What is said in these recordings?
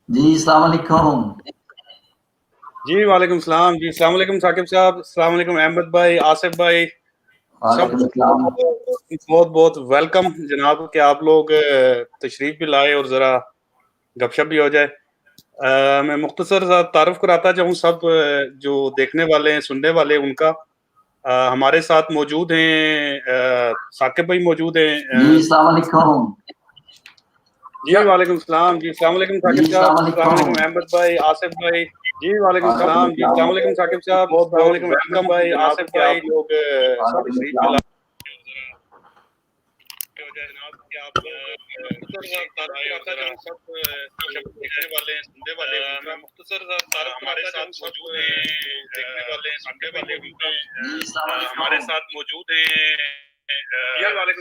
جی السلام علیکم. جی وعلیکم السلام. جی السلام علیکم ثاقب صاحب. السلام علیکم احمد بھائی, آصف بھائی. سب وعلیکم السلام. بہت بہت ویلکم جناب کہ آپ لوگ تشریف بھی لائے اور ذرا گپ شپ بھی ہو جائے. میں مختصر سا تعارف کراتا چاہوں سب جو دیکھنے والے ہیں, سننے والے ان کا. ہمارے ساتھ موجود ہیں ثاقب بھائی, موجود ہیں. جی السلام علیکم. جی وعلیکم السلام. جی السلام علیکم جی ثاقب صاحب. السلام السلام علیکم علیکم. احمد بھائی, آصف بھائی. جی وعلیکم وعلیکم السلام. جی السلام علیکم ثاقب صاحب. بہت السلام بہت علیکم احمد بھائی, آصف بھائی. آپ لوگ سب وعلیکم تشریف السلام. دیکھنے والے ہیں, سننے والے ہیں. میں مختصر ہمارے ساتھ موجود ہیں, دیکھنے والے ہیں, سننے والے ہیں. جی السلام ہمارے علیکم. ساتھ موجود ہیں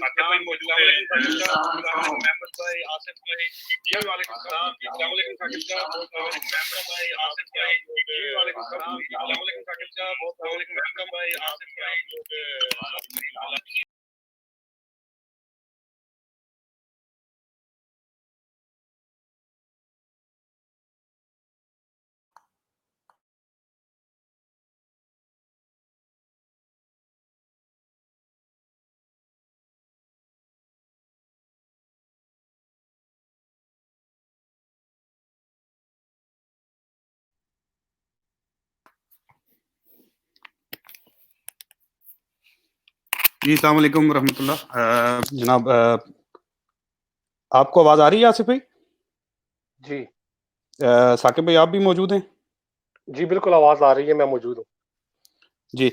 ثاقب بھائی, موجود ہیں. جی السلام السلام علیکم. علیکم احمد بھائی, آصف بھائی. جی وعلیکم السلام. جی السلام علیکم ثاقب صاحب. السلام علیکم احمد بھائی, آصف بھائی. جی وعلیکم السلام. جی السلام علیکم ثاقب صاحب. السلام علیکم احمد بھائی, آصف بھائی. جی السلام علیکم ورحمۃ اللہ. جناب آپ کو آواز آ رہی ہے آصف بھائی؟ جی ثاقب بھائی آپ بھی موجود ہیں؟ جی بالکل آواز آ رہی ہے, میں موجود ہوں. جی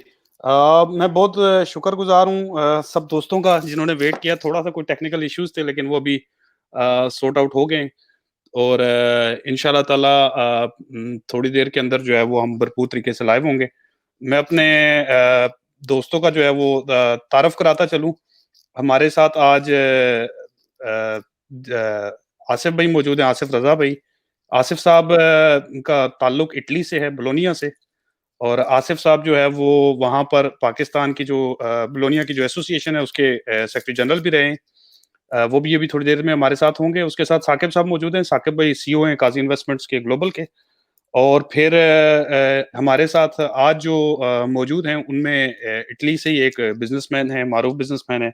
میں بہت شکر گزار ہوں سب دوستوں کا جنہوں نے ویٹ کیا. تھوڑا سا کوئی ٹیکنیکل ایشوز تھے لیکن وہ ابھی سورٹ آؤٹ ہو گئے, اور ان شاء اللہ تعالیٰ تھوڑی دیر کے اندر جو ہے وہ ہم بھرپور طریقے سے لائیو ہوں گے. میں اپنے دوستوں کا جو ہے وہ تعارف کراتا چلوں. ہمارے ساتھ آج آصف بھائی موجود ہیں, آصف رضا بھائی. آصف صاحب کا تعلق اٹلی سے ہے, بولونیا سے. اور آصف صاحب جو ہے وہ وہاں پر پاکستان کی جو بولونیا کی جو ایسوسی ایشن ہے اس کے سیکرٹری جنرل بھی رہے ہیں. وہ بھی ابھی تھوڑی دیر میں ہمارے ساتھ ہوں گے. اس کے ساتھ ثاقب صاحب موجود ہیں. ثاقب بھائی سی او ہیں قاضی انویسٹمنٹس کے گلوبل کے. اور پھر ہمارے ساتھ آج جو موجود ہیں ان میں اٹلی سے ہی ایک بزنس مین ہے, معروف بزنس مین ہے,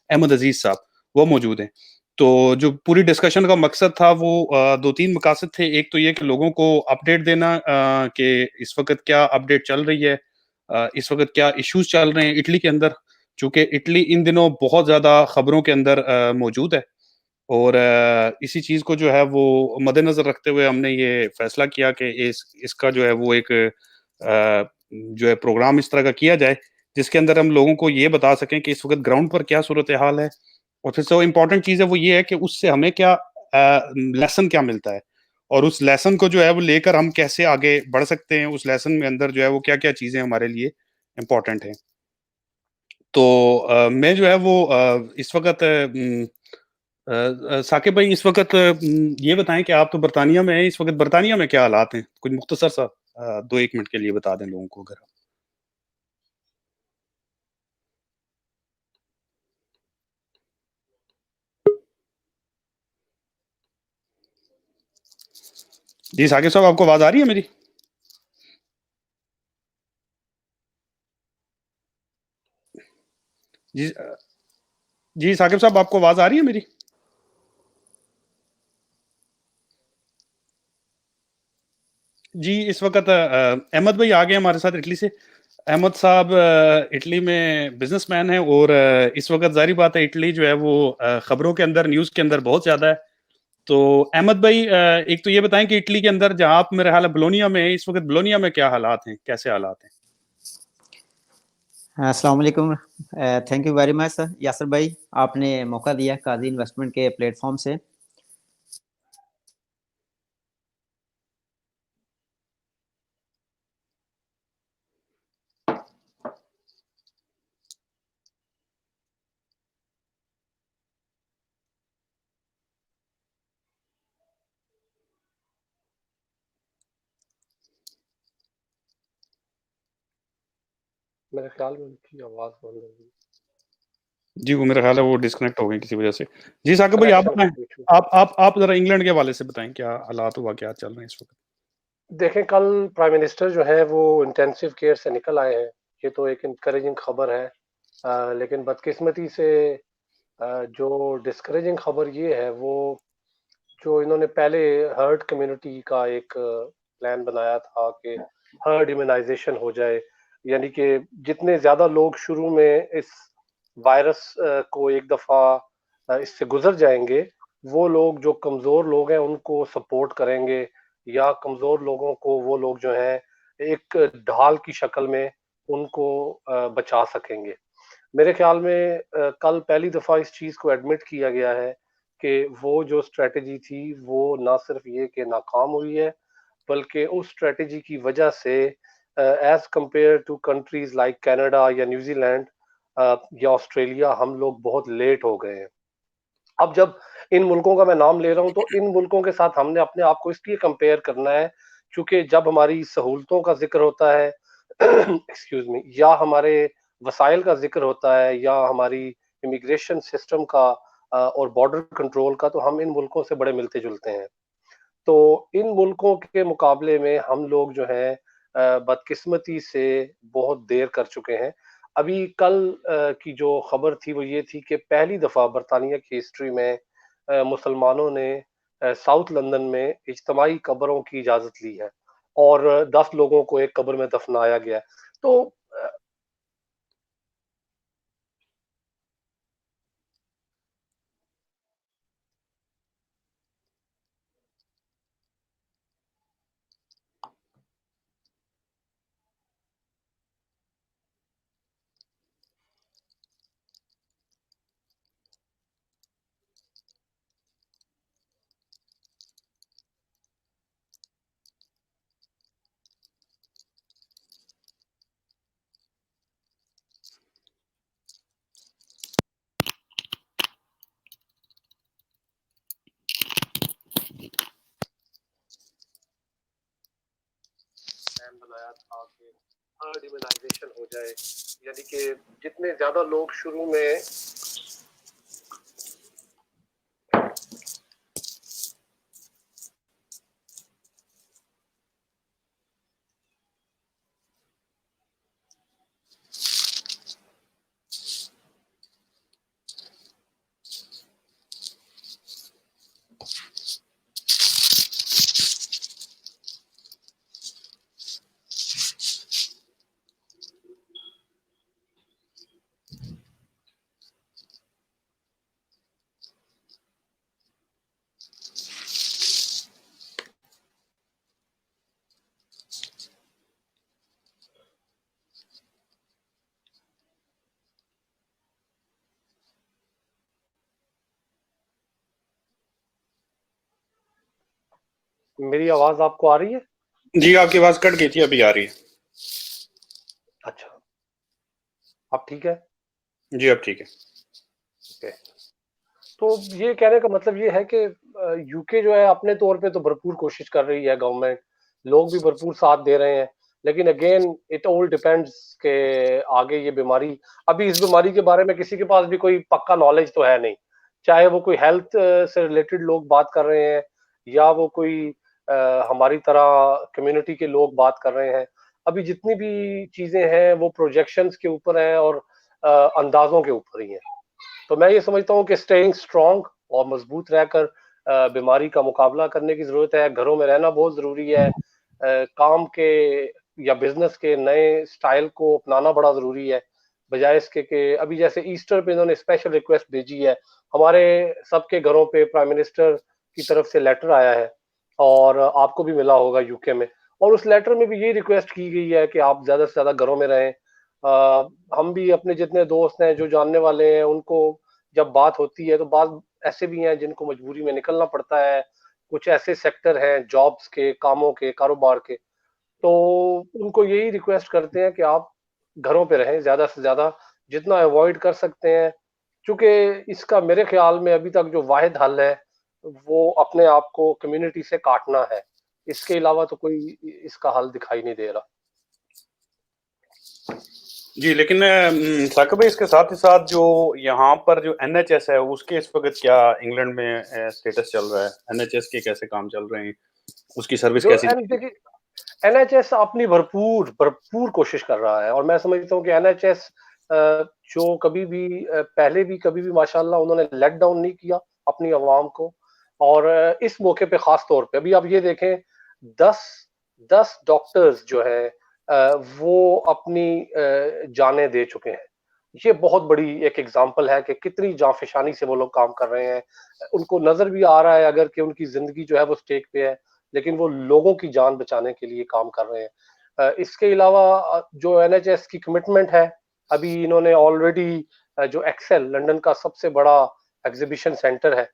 احمد عزیز صاحب, وہ موجود ہیں. تو جو پوری ڈسکشن کا مقصد تھا وہ دو تین مقاصد تھے. ایک تو یہ کہ لوگوں کو اپڈیٹ دینا کہ اس وقت کیا اپڈیٹ چل رہی ہے, اس وقت کیا ایشوز چل رہے ہیں اٹلی کے اندر, چونکہ اٹلی ان دنوں بہت زیادہ خبروں کے اندر موجود ہے. اور اسی چیز کو جو ہے وہ مد نظر رکھتے ہوئے ہم نے یہ فیصلہ کیا کہ اس کا جو ہے وہ ایک جو ہے پروگرام اس طرح کا کیا جائے جس کے اندر ہم لوگوں کو یہ بتا سکیں کہ اس وقت گراؤنڈ پر کیا صورتحال ہے. اور پھر سو امپورٹنٹ چیز ہے وہ یہ ہے کہ اس سے ہمیں کیا لیسن کیا ملتا ہے, اور اس لیسن کو جو ہے وہ لے کر ہم کیسے آگے بڑھ سکتے ہیں. اس لیسن میں اندر جو ہے وہ کیا کیا چیزیں ہمارے لیے امپورٹنٹ ہیں. تو میں جو ہے وہ اس وقت ثاقب بھائی اس وقت یہ بتائیں کہ آپ تو برطانیہ میں ہیں, اس وقت برطانیہ میں کیا حالات ہیں, کچھ مختصر سا 2-1 منٹ کے لیے بتا دیں لوگوں کو اگر آپ. جی ثاقب صاحب آپ کو آواز آ رہی ہے میری؟ جی جی ثاقب صاحب آپ کو آواز آ رہی ہے میری؟ جی اس وقت احمد بھائی آ گئے ہمارے ساتھ اٹلی سے. احمد صاحب اٹلی میں بزنس مین ہیں, اور اس وقت ظاہری بات ہے اٹلی جو ہے وہ خبروں کے اندر, نیوز کے اندر بہت زیادہ ہے. تو احمد بھائی ایک تو یہ بتائیں کہ اٹلی کے اندر جہاں آپ میرے حال ہے بلونیا میں, اس وقت بلونیا میں کیا حالات ہیں, کیسے حالات ہیں؟ السلام علیکم. تھینک یو ویری مچ سر یاسر بھائی, آپ نے موقع دیا قاضی انویسٹمنٹ کے پلیٹ فارم سے. میرے خیال میں ان کی آواز بند ہو گئی. جی وہ میرا خیال ہے وہ ڈسکنیکٹ ہو گئے کسی وجہ سے. جی ثاقب بھائی آپ بتائیں, آپ ذرا انگلینڈ کے حوالے سے بتائیں کیا حالات ہوا, کیا چل رہے ہیں اس وقت. دیکھیں کل پرائم منسٹر جو ہے وہ انٹینسیو کیئر سے نکل آئے ہیں, یہ تو ایک انکریجنگ خبر ہے. لیکن بدقسمتی سے جو ڈسکریجنگ خبر یہ ہے وہ جو انہوں نے پہلے ہرڈ کمیونٹی کا ایک پلان بنایا تھا کہ ہرڈ امیونائزیشن ہو جائے, یعنی کہ جتنے زیادہ لوگ شروع میں اس وائرس کو ایک دفعہ اس سے گزر جائیں گے, وہ لوگ جو کمزور لوگ ہیں ان کو سپورٹ کریں گے, یا کمزور لوگوں کو وہ لوگ جو ہیں ایک ڈھال کی شکل میں ان کو بچا سکیں گے. میرے خیال میں کل پہلی دفعہ اس چیز کو ایڈمٹ کیا گیا ہے کہ وہ جو اسٹریٹجی تھی وہ نہ صرف یہ کہ ناکام ہوئی ہے, بلکہ اس اسٹریٹجی کی وجہ سے as compare to countries like Canada یا نیوزی لینڈ یا آسٹریلیا ہم لوگ بہت لیٹ ہو گئے ہیں. اب جب ان ملکوں کا میں نام لے رہا ہوں تو ان ملکوں کے ساتھ ہم نے اپنے آپ کو اس لیے کمپیئر کرنا ہے کیونکہ جب ہماری سہولتوں کا ذکر ہوتا ہے ایکسکیوز می, یا ہمارے وسائل کا ذکر ہوتا ہے, یا ہماری امیگریشن سسٹم کا اور بارڈر کنٹرول کا, تو ہم ان ملکوں سے بڑے ملتے جلتے ہیں. تو ان ملکوں کے مقابلے میں ہم لوگ جو ہیں بدقسمتی سے بہت دیر کر چکے ہیں. ابھی کل کی جو خبر تھی وہ یہ تھی کہ پہلی دفعہ برطانیہ کی ہسٹری میں مسلمانوں نے ساؤتھ لندن میں اجتماعی قبروں کی اجازت لی ہے اور 10 لوگوں کو ایک قبر میں دفنایا گیا. تو بنایا تھا کہ ہرڈ امیونائزیشن ہو جائے, یعنی کہ جتنے زیادہ لوگ شروع میں میری آواز آپ کو آ رہی ہے؟ جی آپ کی آواز کٹ گئی تھی, ابھی آ رہی ہے. اچھا اب ٹھیک ہے. جی اب ٹھیک ہے. تو یہ کہنے کا مطلب یہ ہے کہ یو کے جو ہے اپنے طور پہ تو بھرپور کوشش کر رہی ہے, گورنمنٹ لوگ بھی بھرپور ساتھ دے رہے ہیں, لیکن اگین اٹ آل ڈیپینڈس کہ آگے یہ بیماری, ابھی اس بیماری کے بارے میں کسی کے پاس بھی کوئی پکا نالج تو ہے نہیں, چاہے وہ کوئی ہیلتھ سے ریلیٹڈ لوگ بات کر رہے ہیں یا وہ کوئی ہماری طرح کمیونٹی کے لوگ بات کر رہے ہیں. ابھی جتنی بھی چیزیں ہیں وہ پروجیکشنز کے اوپر ہیں اور اندازوں کے اوپر ہی ہیں. تو میں یہ سمجھتا ہوں کہ اسٹیئنگ اسٹرانگ اور مضبوط رہ کر بیماری کا مقابلہ کرنے کی ضرورت ہے. گھروں میں رہنا بہت ضروری ہے, کام کے یا بزنس کے نئے سٹائل کو اپنانا بڑا ضروری ہے, بجائے اس کے کہ ابھی جیسے ایسٹر پہ انہوں نے اسپیشل ریکویسٹ بھیجی ہے, ہمارے سب کے گھروں پہ پرائم منسٹر کی طرف سے لیٹر آیا ہے اور آپ کو بھی ملا ہوگا یو کے میں, اور اس لیٹر میں بھی یہی ریکویسٹ کی گئی ہے کہ آپ زیادہ سے زیادہ گھروں میں رہیں. ہم بھی اپنے جتنے دوست ہیں جو جاننے والے ہیں ان کو جب بات ہوتی ہے تو بعض ایسے بھی ہیں جن کو مجبوری میں نکلنا پڑتا ہے, کچھ ایسے سیکٹر ہیں جابز کے, کاموں کے, کاروبار کے, تو ان کو یہی ریکویسٹ کرتے ہیں کہ آپ گھروں پہ رہیں زیادہ سے زیادہ جتنا ایوائڈ کر سکتے ہیں, چونکہ اس کا میرے خیال میں ابھی تک جو واحد حل ہے وہ اپنے آپ کو کمیونٹی سے کاٹنا ہے, اس کے علاوہ تو کوئی اس کا حل دکھائی نہیں دے رہا. جی لیکن ثاقب بھائی اس کے ساتھ ہی ساتھ جو یہاں پر جو این ایچ ایس ہے اس کے اس وقت کیا انگلینڈ میں اسٹیٹس چل رہا ہے؟ این ایچ ایس کے کیسے کام چل رہے ہیں؟ اس کی سروس جو کیسی؟ دیکھیے این ایچ ایس اپنی بھرپور کوشش کر رہا ہے، اور میں سمجھتا ہوں کہ این ایچ ایس جو کبھی بھی پہلے بھی کبھی بھی ماشاءاللہ انہوں نے لیٹ ڈاؤن نہیں کیا اپنی عوام کو، اور اس موقع پہ خاص طور پہ ابھی آپ یہ دیکھیں 10 ڈاکٹرز جو ہیں وہ اپنی جانیں دے چکے ہیں. یہ بہت بڑی ایک ایگزامپل ہے کہ کتنی جانفشانی سے وہ لوگ کام کر رہے ہیں. ان کو نظر بھی آ رہا ہے اگر کہ ان کی زندگی جو ہے وہ سٹیک پہ ہے، لیکن وہ لوگوں کی جان بچانے کے لیے کام کر رہے ہیں. اس کے علاوہ جو این ایچ ایس کی کمٹمنٹ ہے، ابھی انہوں نے آلریڈی جو ایکسل لنڈن کا سب سے بڑا ایگزیبیشن سینٹر ہے،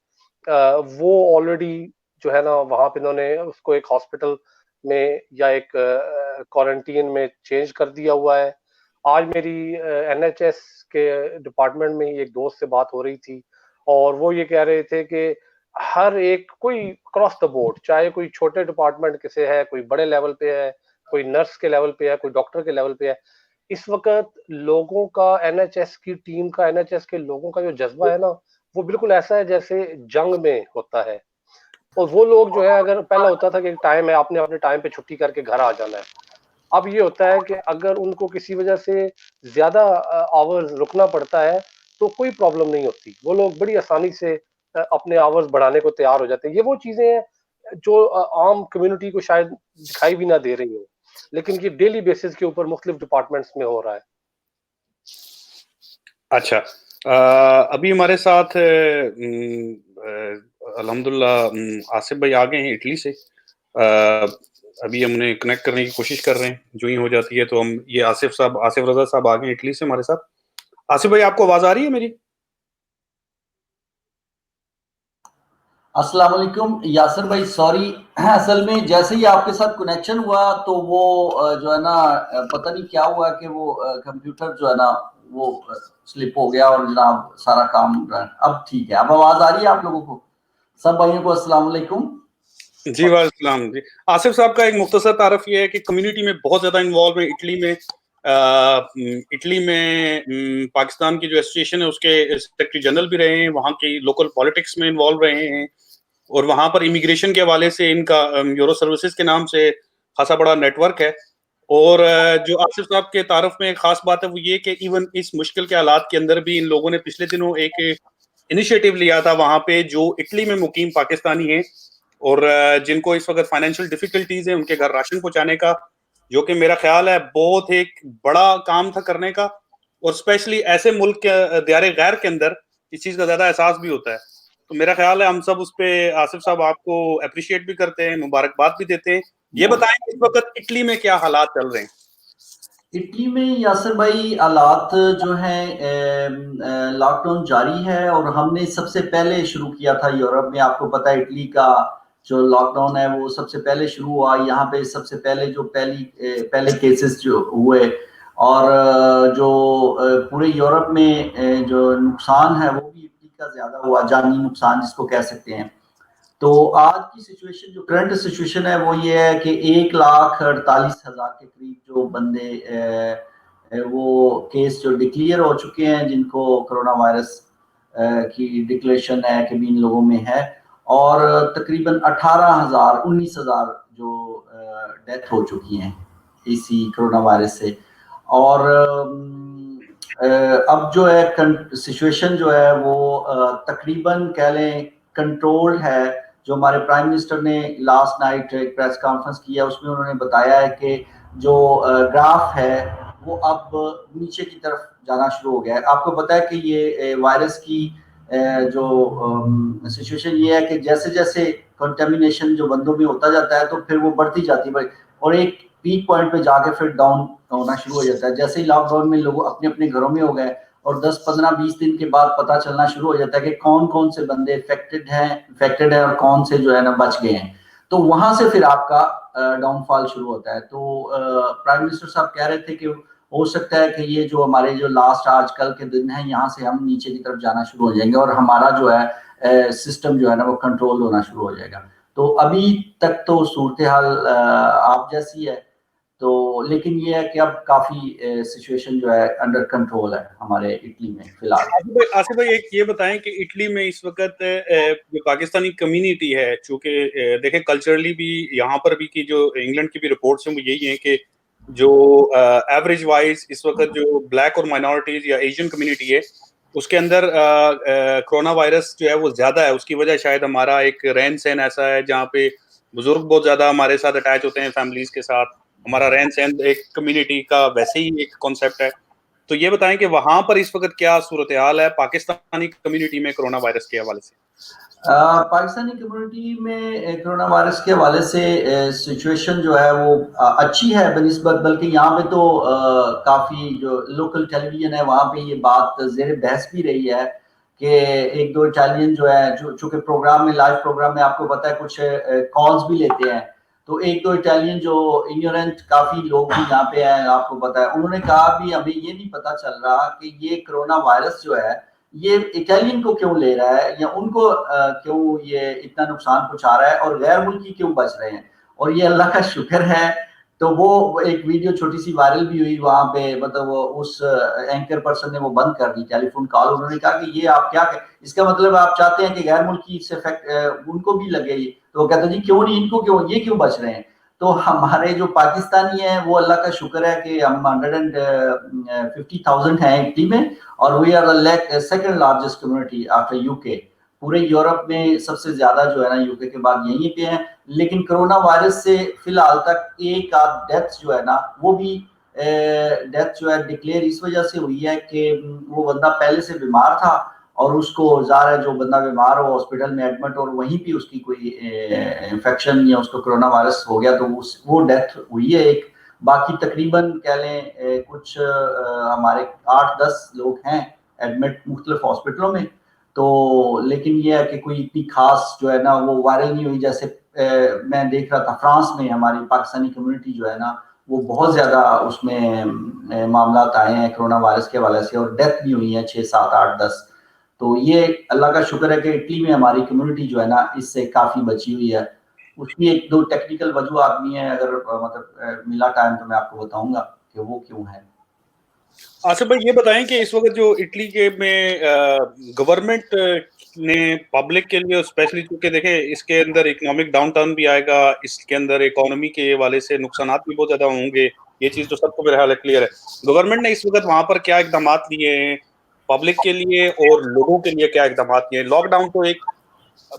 وہ آلریڈی جو ہے نا وہاں پہ انہوں نے اس کو ایک ہاسپٹل میں یا ایک کوارنٹین میں چینج کر دیا ہوا ہے. آج میری این ایچ ایس کے ڈپارٹمنٹ میں ہی ایک دوست سے بات ہو رہی تھی، اور وہ یہ کہہ رہے تھے کہ ہر ایک کوئی کراس دا بورڈ، چاہے کوئی چھوٹے ڈپارٹمنٹ کسے ہے، کوئی بڑے لیول پہ ہے، کوئی نرس کے لیول پہ ہے، کوئی ڈاکٹر کے لیول پہ ہے، اس وقت لوگوں کا این ایچ ایس کی ٹیم کا، این ایچ ایس کے لوگوں کا جو جذبہ ہے نا، وہ بالکل ایسا ہے جیسے جنگ میں ہوتا ہے. اور وہ لوگ جو ہے، اگر پہلا ہوتا تھا کہ ایک ٹائم ہے آپ نے اپنے ٹائم پہ چھٹی کر کے گھر آ جانا ہے، اب یہ ہوتا ہے کہ اگر ان کو کسی وجہ سے زیادہ آورز رکنا پڑتا ہے تو کوئی پرابلم نہیں ہوتی، وہ لوگ بڑی آسانی سے اپنے آورز بڑھانے کو تیار ہو جاتے ہیں. یہ وہ چیزیں ہیں جو عام کمیونٹی کو شاید دکھائی بھی نہ دے رہی ہوں، لیکن یہ ڈیلی بیسس کے اوپر مختلف ڈپارٹمنٹس میں ہو رہا ہے. اچھا، ابھی ہمارے ساتھ الحمدللہ آصف بھائی آ گئے ہیں اٹلی سے. ابھی ہم نے کنیکٹ کرنے کی کوشش کر رہے ہیں، جو ہی ہو جاتی ہے تو ہم یہ آصف رضا صاحب آ گئے ہیں اٹلی سے ہمارے ساتھ. آصف بھائی آپ کو آواز آ رہی ہے میری؟ السلام علیکم یاسر بھائی، سوری اصل میں جیسے ہی آپ کے ساتھ کنیکشن ہوا تو وہ جو ہے نا پتہ نہیں کیا ہوا کہ وہ کمپیوٹر جو ہے نا وہ سلپ ہو گیا، اور جناب سارا کام اب ٹھیک ہے. اب آواز آ رہی ہے آپ لوگوں کو؟ سب بھائیوں کو السلام علیکم. جی وعلیکم السلام. جی آصف صاحب کا ایک مختصر تعارف یہ ہے کہ کمیونٹی میں بہت زیادہ انوالو ہے اٹلی میں پاکستان کی جو ایسوسیشن ہے اس کے سیکرٹری جنرل بھی رہے ہیں، وہاں کی لوکل پالیٹکس میں انوالو رہے ہیں، اور وہاں پر امیگریشن کے حوالے سے ان کا یورو سروسز کے نام سے خاصا بڑا نیٹ ورک ہے. اور جو آصف صاحب کے تعارف میں ایک خاص بات ہے وہ یہ کہ ایون اس مشکل کے حالات کے اندر بھی ان لوگوں نے پچھلے دنوں ایک انیشیٹو لیا تھا وہاں پہ جو اٹلی میں مقیم پاکستانی ہیں اور جن کو اس وقت فائنینشیل ڈیفیکلٹیز ہیں، ان کے گھر راشن پہنچانے کا، جو کہ میرا خیال ہے بہت ایک بڑا کام تھا کرنے کا، اور اسپیشلی ایسے ملک کے دیار غیر کے اندر اس چیز کا زیادہ احساس بھی ہوتا ہے. تو میرا خیال ہے ہم سب اس پہ آصف صاحب آپ کو اپریشیٹ بھی کرتے ہیں، مبارکباد بھی دیتے ہیں. یہ بتائیں کہ اس وقت اٹلی میں کیا حالات چل رہے ہیں؟ اٹلی میں یاسر بھائی حالات جو ہیں لاک ڈاؤن جاری ہے، اور ہم نے سب سے پہلے شروع کیا تھا یورپ میں. آپ کو پتہ ہے اٹلی کا جو لاک ڈاؤن ہے وہ سب سے پہلے شروع ہوا یہاں پہ. سب سے پہلے جو پہلے کیسز جو ہوئے، اور جو پورے یورپ میں جو نقصان ہے وہ بھی اٹلی کا زیادہ ہوا، جانی نقصان جس کو کہہ سکتے ہیں. تو آج کی سچویشن جو کرنٹ سچویشن ہے وہ یہ ہے کہ 1,48,000 کے قریب جو بندے وہ کیس جو ڈکلیئر ہو چکے ہیں، جن کو کرونا وائرس کی ڈکلیریشن ہے کہ بھی ان لوگوں میں ہے، اور تقریباً 19,000 جو ڈیتھ ہو چکی ہیں اسی کرونا وائرس سے. اور اب جو ہے سچویشن جو ہے وہ تقریباً کہہ لیں کنٹرول ہے. جو ہمارے پرائم منسٹر نے لاسٹ نائٹ ایک پریس کانفرنس کیا، اس میں انہوں نے بتایا ہے کہ جو گراف ہے وہ اب نیچے کی طرف جانا شروع ہو گیا ہے. آپ کو پتہ ہے کہ یہ وائرس کی جو سچویشن یہ ہے کہ جیسے جیسے کنٹامینیشن جو بندوں میں ہوتا جاتا ہے تو پھر وہ بڑھتی جاتی ہے، اور ایک پیک پوائنٹ پہ جا کے پھر ڈاؤن ہونا شروع ہو جاتا ہے. جیسے ہی لاک ڈاؤن میں لوگ اپنے اپنے گھروں میں ہو گئے، اور 10-15-20 دن کے بعد پتہ چلنا شروع ہو جاتا ہے کہ کون کون سے بندے افیکٹڈ ہیں اور کون سے جو ہے نا بچ گئے ہیں. تو وہاں سے پھر آپ کا ڈاؤن فال شروع ہوتا ہے. تو پرائم منسٹر صاحب کہہ رہے تھے کہ ہو سکتا ہے کہ یہ جو ہمارے جو لاسٹ آج کل کے دن ہیں یہاں سے ہم نیچے کی طرف جانا شروع ہو جائیں گے، اور ہمارا جو ہے سسٹم جو ہے نا وہ کنٹرول ہونا شروع ہو جائے گا. تو ابھی تک تو صورتحال آپ جیسی ہے. تو لیکن یہ ہے کہ اب کافی سچویشن جو ہے انڈر کنٹرول ہے ہمارے اٹلی میں فی الحال۔ آصف بھائی ایک یہ بتائیں کہ اٹلی میں اس وقت جو پاکستانی کمیونٹی ہے، چونکہ دیکھیں کلچرلی بھی یہاں پر بھی کی جو انگلینڈ کی بھی رپورٹس ہیں وہ یہی ہیں کہ جو ایوریج وائز اس وقت جو بلیک اور مائنورٹیز یا ایشین کمیونٹی ہے اس کے اندر کرونا وائرس جو ہے وہ زیادہ ہے۔ اس کی وجہ شاید ہمارا ایک رہن سہن ایسا ہے جہاں پہ بزرگ بہت زیادہ ہمارے ساتھ اٹیچ ہوتے ہیں فیملیز کے ساتھ، ہمارا رہن سہن ایک کمیونٹی کا ویسے ہی ایک کانسیپٹ ہے۔ تو یہ بتائیں کہ وہاں پر اس وقت کیا صورتحال ہے پاکستانی کمیونٹی میں کرونا وائرس کے حوالے سے؟ پاکستانی کمیونٹی میں کرونا وائرس کے حوالے سے سچویشن جو ہے وہ اچھی ہے بنسبت، بلکہ یہاں پہ تو کافی جو لوکل ٹیلی ویژن ہے وہاں پہ یہ بات زیر بحث بھی رہی ہے کہ ایک دو اٹالین جو ہے چونکہ پروگرام میں لائیو پروگرام میں آپ کو پتا ہے کچھ کالز بھی لیتے ہیں، تو ایک دو اٹالین جو انیورنٹ کافی لوگ بھی یہاں پہ ہیں آپ کو پتا ہے، انہوں نے کہا بھی ہمیں یہ نہیں پتا چل رہا کہ یہ کرونا وائرس جو ہے یہ اٹالین کو کیوں لے رہا ہے یا ان کو کیوں یہ اتنا نقصان پہنچا رہا ہے اور غیر ملکی کیوں بچ رہے ہیں، اور یہ اللہ کا شکر ہے۔ تو وہ ایک ویڈیو چھوٹی سی وائرل بھی ہوئی وہاں پہ، مطلب وہ اس اینکر پرسن نے وہ بند کر دی ٹیلی فون کال، انہوں نے کہا کہ یہ آپ کیا اس کا مطلب آپ چاہتے ہیں کہ غیر ملکی سے ان کو بھی لگے، تو وہ کہتے ہیں جی کیوں نہیں، ان کو کیوں، یہ کیوں بچ رہے ہیں۔ تو ہمارے جو پاکستانی ہیں وہ اللہ کا شکر ہے کہ ہم 150,000 ہیں اٹلی میں، اور we are second largest community after U K. پورے یورپ میں سب سے زیادہ جو ہے نا یو کے کے بعد یہیں پہ ہیں، لیکن کرونا وائرس سے فی الحال تک ایک آدھ ڈیتھ جو ہے نا وہ بھی ڈیتھ جو ہے ڈکلیئر اس وجہ سے ہوئی ہے کہ وہ بندہ پہلے سے بیمار تھا اور اس کو ظاہر ہے جو بندہ بیمار ہو ہاسپٹل میں ایڈمٹ اور وہیں پہ اس کی کوئی انفیکشن یا اس کو کرونا وائرس ہو گیا تو وہ ڈیتھ ہوئی ہے ایک۔ باقی تقریباً کہہ لیں کچھ ہمارے 8-10 لوگ ہیں ایڈمٹ مختلف ہاسپٹلوں میں، تو لیکن یہ ہے کہ کوئی اتنی خاص جو ہے نا وہ وائرل نہیں ہوئی۔ جیسے میں دیکھ رہا تھا فرانس میں ہماری پاکستانی کمیونٹی جو ہے نا وہ بہت زیادہ اس میں معاملات آئے ہیں کرونا وائرس کے حوالے سے، اور ڈیتھ بھی ہوئی ہیں 6, 7, 8, 10۔ تو یہ اللہ کا شکر ہے کہ اٹلی میں ہماری کمیونٹی جو ہے نا اس سے کافی بچی ہوئی ہے۔ اس کی ایک دو ٹیکنیکل وجوہات بھی ہیں، اگر مطلب ملا ٹائم تو میں آپ کو بتاؤں گا کہ وہ کیوں ہے۔ آصف بھائی یہ بتائیں کہ اس وقت جو اٹلی کے میں گورنمنٹ نے پبلک کے لیے اسپیشلی چونکہ دیکھیں اس کے اندر اکنامک ڈاؤن ٹرن بھی آئے گا، اس کے اندر اکانومی کے حوالے سے نقصانات بھی بہت زیادہ ہوں گے، یہ چیز تو سب کو بہرحال کلیئر ہے۔ گورنمنٹ نے اس وقت وہاں پر کیا اقدامات لیے ہیں پبلک کے لیے اور لوگوں کے لیے کیا اقدامات لیے ہیں؟ لاک ڈاؤن تو ایک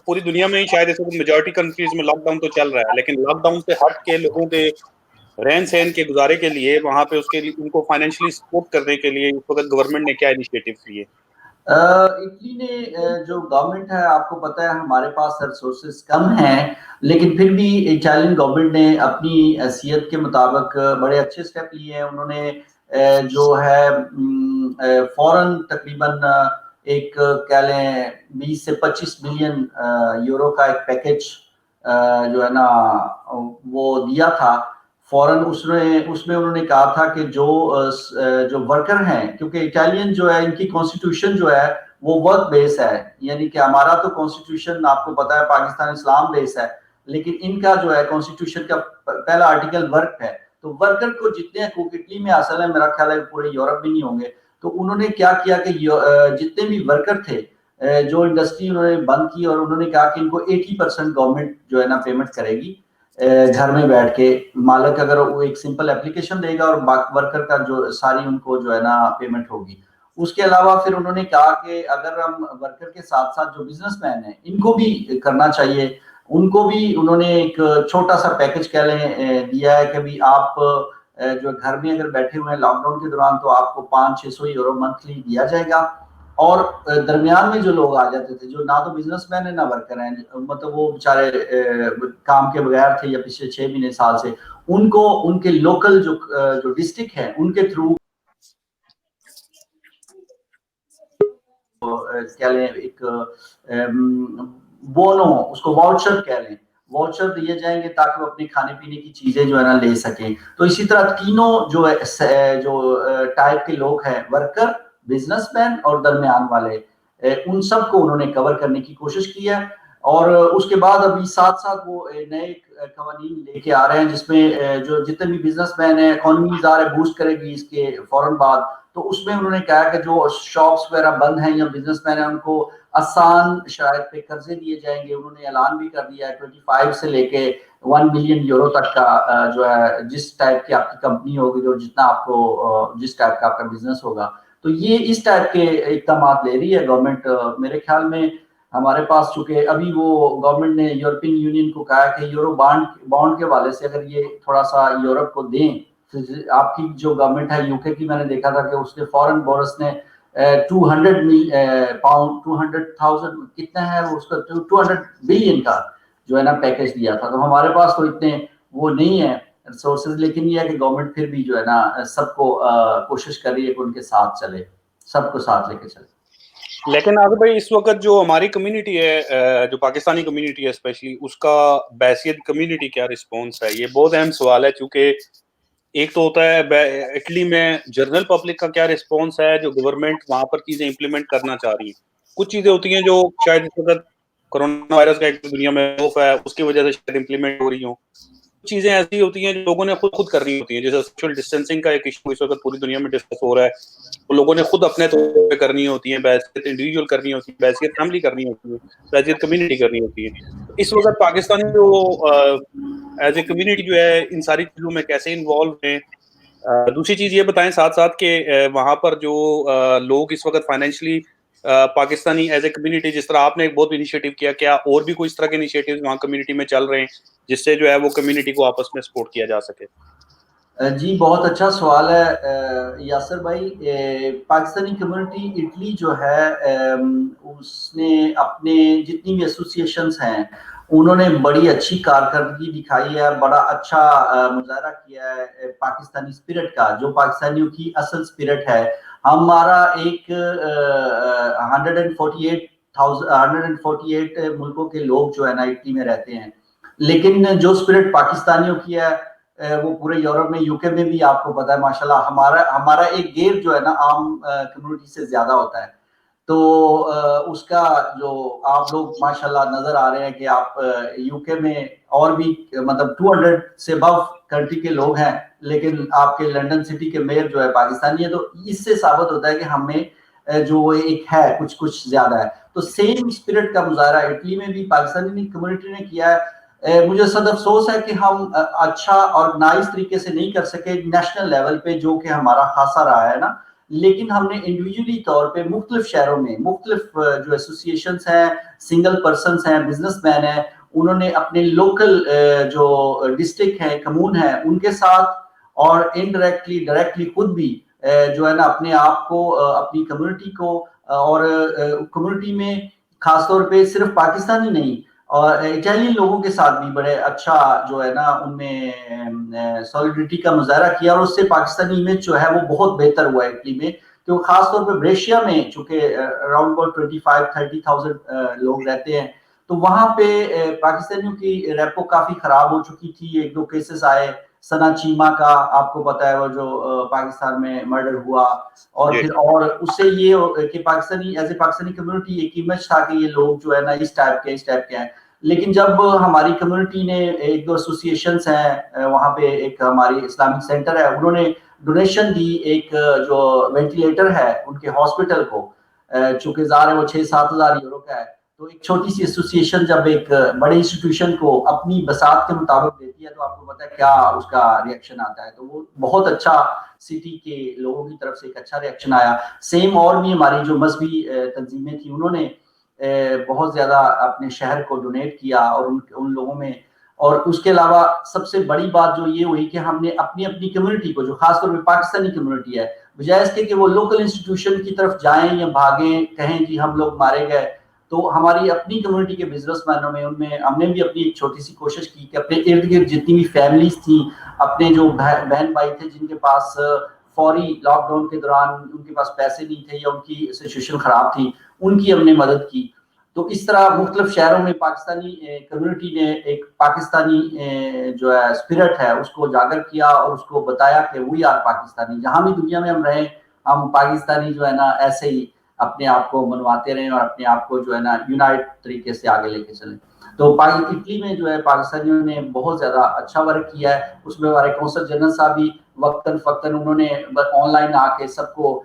پوری دنیا میں ہی شاید اس وقت میجورٹی کنٹریز میں لاک ڈاؤن تو چل رہا ہے، لیکن لاک ڈاؤن سے ہٹ کے لوگوں کے رہن سہن کے گزارے کے لیے وہاں پہ اس کے لیے ان کو فائنینشلی سپورٹ کرنے کے لیے اس وقت گورنمنٹ نے کیا انیشیٹو لیے؟ اٹلی نے جو گورنمنٹ ہے آپ کو پتہ ہے ہمارے پاس ریسورسز کم ہیں، لیکن پھر بھی اٹالین گورنمنٹ نے اپنی حیثیت کے مطابق بڑے اچھے سٹیپ لیے ہیں۔ انہوں نے جو ہے فوراً تقریباً ایک کہہ لیں 20 سے 25 بلین یورو کا ایک پیکج جو ہے نا وہ دیا تھا فوراً۔ اس میں انہوں نے کہا تھا کہ جو ورکر ہیں، کیونکہ اٹالین جو ہے ان کی کانسٹیٹیوشن جو ہے وہ ورک بیس ہے، یعنی کہ ہمارا تو کانسٹیٹیوشن آپ کو پتا ہے پاکستان اسلام بیس ہے، لیکن ان کا جو ہے کانسٹیٹیوشن کا پہلا آرٹیکل ورک ہے۔ تو ورکر کو جتنے حقوق اٹلی میں حاصل ہیں میرا خیال ہے پورے یورپ میں نہیں ہوں گے، تو انہوں نے کیا کیا کہ جتنے بھی ورکر تھے جو انڈسٹری انہوں نے بند کی، اور انہوں نے کہا کہ ان کو 80% گورنمنٹ جو ہے نا پیمنٹ کرے گی گھر میں بیٹھ کے۔ مالک اگر وہ ایک سمپل اپلیکیشن دے گا اور ورکر کا جو ساری ان کو جو ہے نا پیمنٹ ہوگی۔ اس کے علاوہ پھر انہوں نے کہا کہ اگر ہم ورکر کے ساتھ ساتھ جو بزنس مین ہیں ان کو بھی کرنا چاہیے، ان کو بھی انہوں نے ایک چھوٹا سا پیکج کہہ لیں دیا ہے کہ بھی آپ جو گھر میں اگر بیٹھے ہوئے ہیں لاک ڈاؤن کے دوران تو آپ کو 500-600 یورو منتھلی دیا جائے گا، اور درمیان میں جو لوگ آ جاتے تھے جو نہ تو بزنس مین ہیں نہ ورکر ہیں، مطلب وہ بیچارے کام کے بغیر تھے یا پچھلے 6 مہینے سال سے، ان کو ان کے لوکل جو ڈسٹرکٹ ہے ان کے تھرو کہہ لیں ایک بونو، اس کو واؤچر کہہ لیں، واؤچر دیے جائیں گے تاکہ وہ اپنے کھانے پینے کی چیزیں جو ہے نا لے سکیں۔ تو اسی طرح تینوں جو ٹائپ کے لوگ ہیں، ورکر، بزنس مین اور درمیان والے، ان سب کو انہوں نے کور کرنے کی کوشش کی ہے۔ اور اس کے بعد ابھی ساتھ ساتھ وہ نئے قوانین لے کے آ رہے ہیں جس میں جو جتنے بھی بزنس مین ہیں اکانومی ظاہر بوسٹ کرے گی اس کے فوراً بعد. تو اس میں انہوں نے کہا کہ جو شاپس وغیرہ بند ہیں یا بزنس مین ہیں ان کو آسان شرائط پہ قرضے دیے جائیں گے. انہوں نے اعلان بھی کر دیا ہے 25 سے لے کے 1 بلین یورو تک کا جو ہے جس ٹائپ کی آپ کی کمپنی ہوگی اور جتنا آپ کو جس ٹائپ کا آپ کا بزنس ہوگا. تو یہ اس ٹائپ کے اقدامات لے رہی ہے گورنمنٹ. میرے خیال میں ہمارے پاس چونکہ ابھی وہ گورنمنٹ نے یورپین یونین کو کہا کہ یورو بانڈ کے حوالے سے اگر یہ تھوڑا سا یورپ کو دیں. آپ کی جو گورنمنٹ ہے یو کے کی میں نے دیکھا تھا کہ اس نے فوراً بورس نے 200 پاؤنڈ 200,000 کتنا ہے وہ اس کا 200 بلین کا جو ہے نا پیکج دیا تھا. تو ہمارے پاس تو اتنے وہ نہیں ہے ریسورسز, لیکن یہ ہے کہ گورنمنٹ پھر بھی جو ہے نا سب کو کوشش کر رہی ہے کہ ان کے ساتھ چلے, سب کو ساتھ لے کے چلے. لیکن آگے بھائی اس وقت جو ہماری کمیونٹی ہے, جو پاکستانی کمیونٹی ہے اسپیشلی, اس کا بحیثیت کمیونٹی کیا رسپانس ہے؟ یہ بہت اہم سوال ہے, چونکہ ایک تو ہوتا ہے اٹلی میں جنرل پبلک کا کیا رسپانس ہے جو گورنمنٹ وہاں پر چیزیں امپلیمنٹ کرنا چاہ رہی ہیں. کچھ چیزیں ہوتی ہیں جو شاید اس وقت کرونا وائرس کا ایک دنیا میں خوف ہے اس کی وجہ سے شاید امپلیمنٹ ہو رہی ہوں. چیزیں ایسی ہوتی ہیں جو لوگوں نے خود کرنی ہوتی ہیں, جیسے سوشل ڈسٹینسنگ کا ایک ایشو اس وقت پوری دنیا میں ڈسکس ہو رہا ہے, وہ لوگوں نے خود اپنے طور پہ کرنی ہوتی ہیں. بحیثیت انڈیویجول کرنی ہوتی ہے, بحیثیت فیملی کرنی ہوتی ہے, بحیثیت کمیونٹی کرنی ہوتی ہے. اس وقت پاکستانی جو ایز اے کمیونٹی جو ہے ان ساری چیزوں میں کیسے انوالو ہیں؟ دوسری چیز یہ بتائیں ساتھ ساتھ کہ وہاں پر جو لوگ اس وقت financially Pakistani as a community, جس طرح آپ نے ایک بہت انیشیٹو کیا, کیا اور بھی کوئی اس طرح کے انیشیٹو وہاں کمیونٹی میں چل رہے ہیں جس سے جو ہے وہ کمیونٹی کو آپس میں سپورٹ کیا جا سکے؟ جی بہت اچھا سوال ہے یاسر بھائی. پاکستانی کمیونٹی اٹلی جو ہے اس نے اپنے جتنی بھی ایسوسیشنز ہیں انہوں نے بڑی اچھی کارکردگی دکھائی ہے, بڑا اچھا مظاہرہ کیا ہے پاکستانی اسپرٹ کا, جو پاکستانیوں کی اصل اسپرٹ ہے. ہمارا ایک 148 ملکوں کے لوگ جو ہے نا اٹلی میں رہتے ہیں, لیکن جو اسپرٹ پاکستانیوں کی ہے وہ پورے یورپ میں, یو کے میں بھی آپ کو پتا ہے ماشاءاللہ ہمارا ایک گیئر جو ہے نا عام کمیونٹی سے زیادہ ہوتا ہے. تو اس کا جو آپ لوگ ماشاءاللہ نظر آ رہے ہیں کہ آپ یو کے میں اور بھی مطلب 200 سے ابو کنٹری کے لوگ ہیں, لیکن آپ کے لنڈن سٹی کے میئر جو ہے پاکستانی ہے. تو اس سے ثابت ہوتا ہے کہ ہمیں جو ایک ہے کچھ زیادہ ہے. تو سیم اسپرٹ کا مظاہرہ اٹلی میں بھی پاکستانی کمیونٹی نے کیا ہے. مجھے صد افسوس ہے کہ ہم اچھا آرگنائز طریقے سے نہیں کر سکے نیشنل لیول پہ, جو کہ ہمارا خاصا رہا ہے نا, لیکن ہم نے انڈیویجولی طور پہ مختلف شہروں میں مختلف جو ایسوسیشنز ہیں, سنگل پرسنز ہیں, بزنس مین ہیں, انہوں نے اپنے لوکل جو ڈسٹرکٹ ہیں, کمون ہیں, ان کے ساتھ اور انڈائریکٹلی ڈائریکٹلی خود بھی جو ہے نا اپنے آپ کو, اپنی کمیونٹی کو, اور کمیونٹی میں خاص طور پہ صرف پاکستانی نہیں اور اٹالین لوگوں کے ساتھ بھی بڑے اچھا جو ہے نا ان میں سولیڈریٹی کا مظاہرہ کیا, اور اس سے پاکستانی امیج جو ہے وہ بہت بہتر ہوا ہے اٹلی میں. تو خاص طور پہ بریشیا میں چونکہ اراؤنڈ 25-30,000 لوگ رہتے ہیں, تو وہاں پہ پاکستانیوں کی ریپو کافی خراب ہو چکی تھی. 1-2 کیسز آئے, سنا چیما کا آپ کو پتا ہے وہ جو پاکستان میں مرڈر ہوا, اور پھر اور اس سے یہ کہ Pakistani as a Pakistani community ایک امیج تھا کہ یہ لوگ جو ہے نا اس ٹائپ کے ہیں. لیکن جب ہماری کمیونٹی نے 1-2 ایسوسیشنز ہیں, وہاں پہ ایک ہماری اسلامک سینٹر ہے, انہوں نے ڈونیشن دی ایک جو وینٹیلیٹر ہے ان کے ہاسپٹل کو, چونکہ ظاہر ہے وہ 6-7 ہزار یورو کا ہے. تو ایک چھوٹی سی ایسوسیشن جب ایک بڑے انسٹیٹیوشن کو اپنی بساط کے مطابق دیتی ہے تو آپ کو پتا ہے کیا اس کا ریئیکشن آتا ہے. تو وہ بہت اچھا سٹی کے لوگوں کی طرف سے ایک اچھا ریئیکشن آیا. سیم اور بھی ہماری جو مذہبی تنظیمیں تھیں انہوں نے بہت زیادہ اپنے شہر کو ڈونیٹ کیا, اور ان لوگوں میں. اور اس کے علاوہ سب سے بڑی بات جو یہ ہوئی کہ ہم نے اپنی کمیونٹی کو, جو خاص طور پہ پاکستانی کمیونٹی ہے, بجائے اس کے کہ وہ لوکل انسٹیٹیوشن کی طرف جائیں یا بھاگیں, کہیں جی ہم لوگ مارے گئے, تو ہماری اپنی کمیونٹی کے بزنس مینوں میں ان میں ہم نے بھی اپنی ایک چھوٹی سی کوشش کی کہ اپنے ارد گرد جتنی بھی فیملیز تھیں, اپنے جو بہن بھائی تھے جن کے پاس فوری لاک ڈاؤن کے دوران ان کے پاس پیسے نہیں تھے یا ان کی سچویشن خراب تھی, ان کی ہم نے مدد کی. تو اس طرح مختلف شہروں میں پاکستانی کمیونٹی نے ایک پاکستانی جو ہے اسپرٹ ہے اس کو اجاگر کیا, اور اس کو بتایا کہ وی آر پاکستانی. جہاں بھی دنیا میں ہم رہیں, ہم پاکستانی جو ہے نا ایسے ہی اپنے آپ کو منواتے رہیں اور اپنے آپ کو جو ہے نا یونائٹ طریقے سے آگے لے کے چلیں. تو اٹلی میں جو ہے پاکستانیوں نے بہت زیادہ اچھا ورک کیا ہے. اس میں ہمارے قونصل جنرل صاحب بھی وقتاً فوقتاً انہوں نے آن لائن آ کے سب کو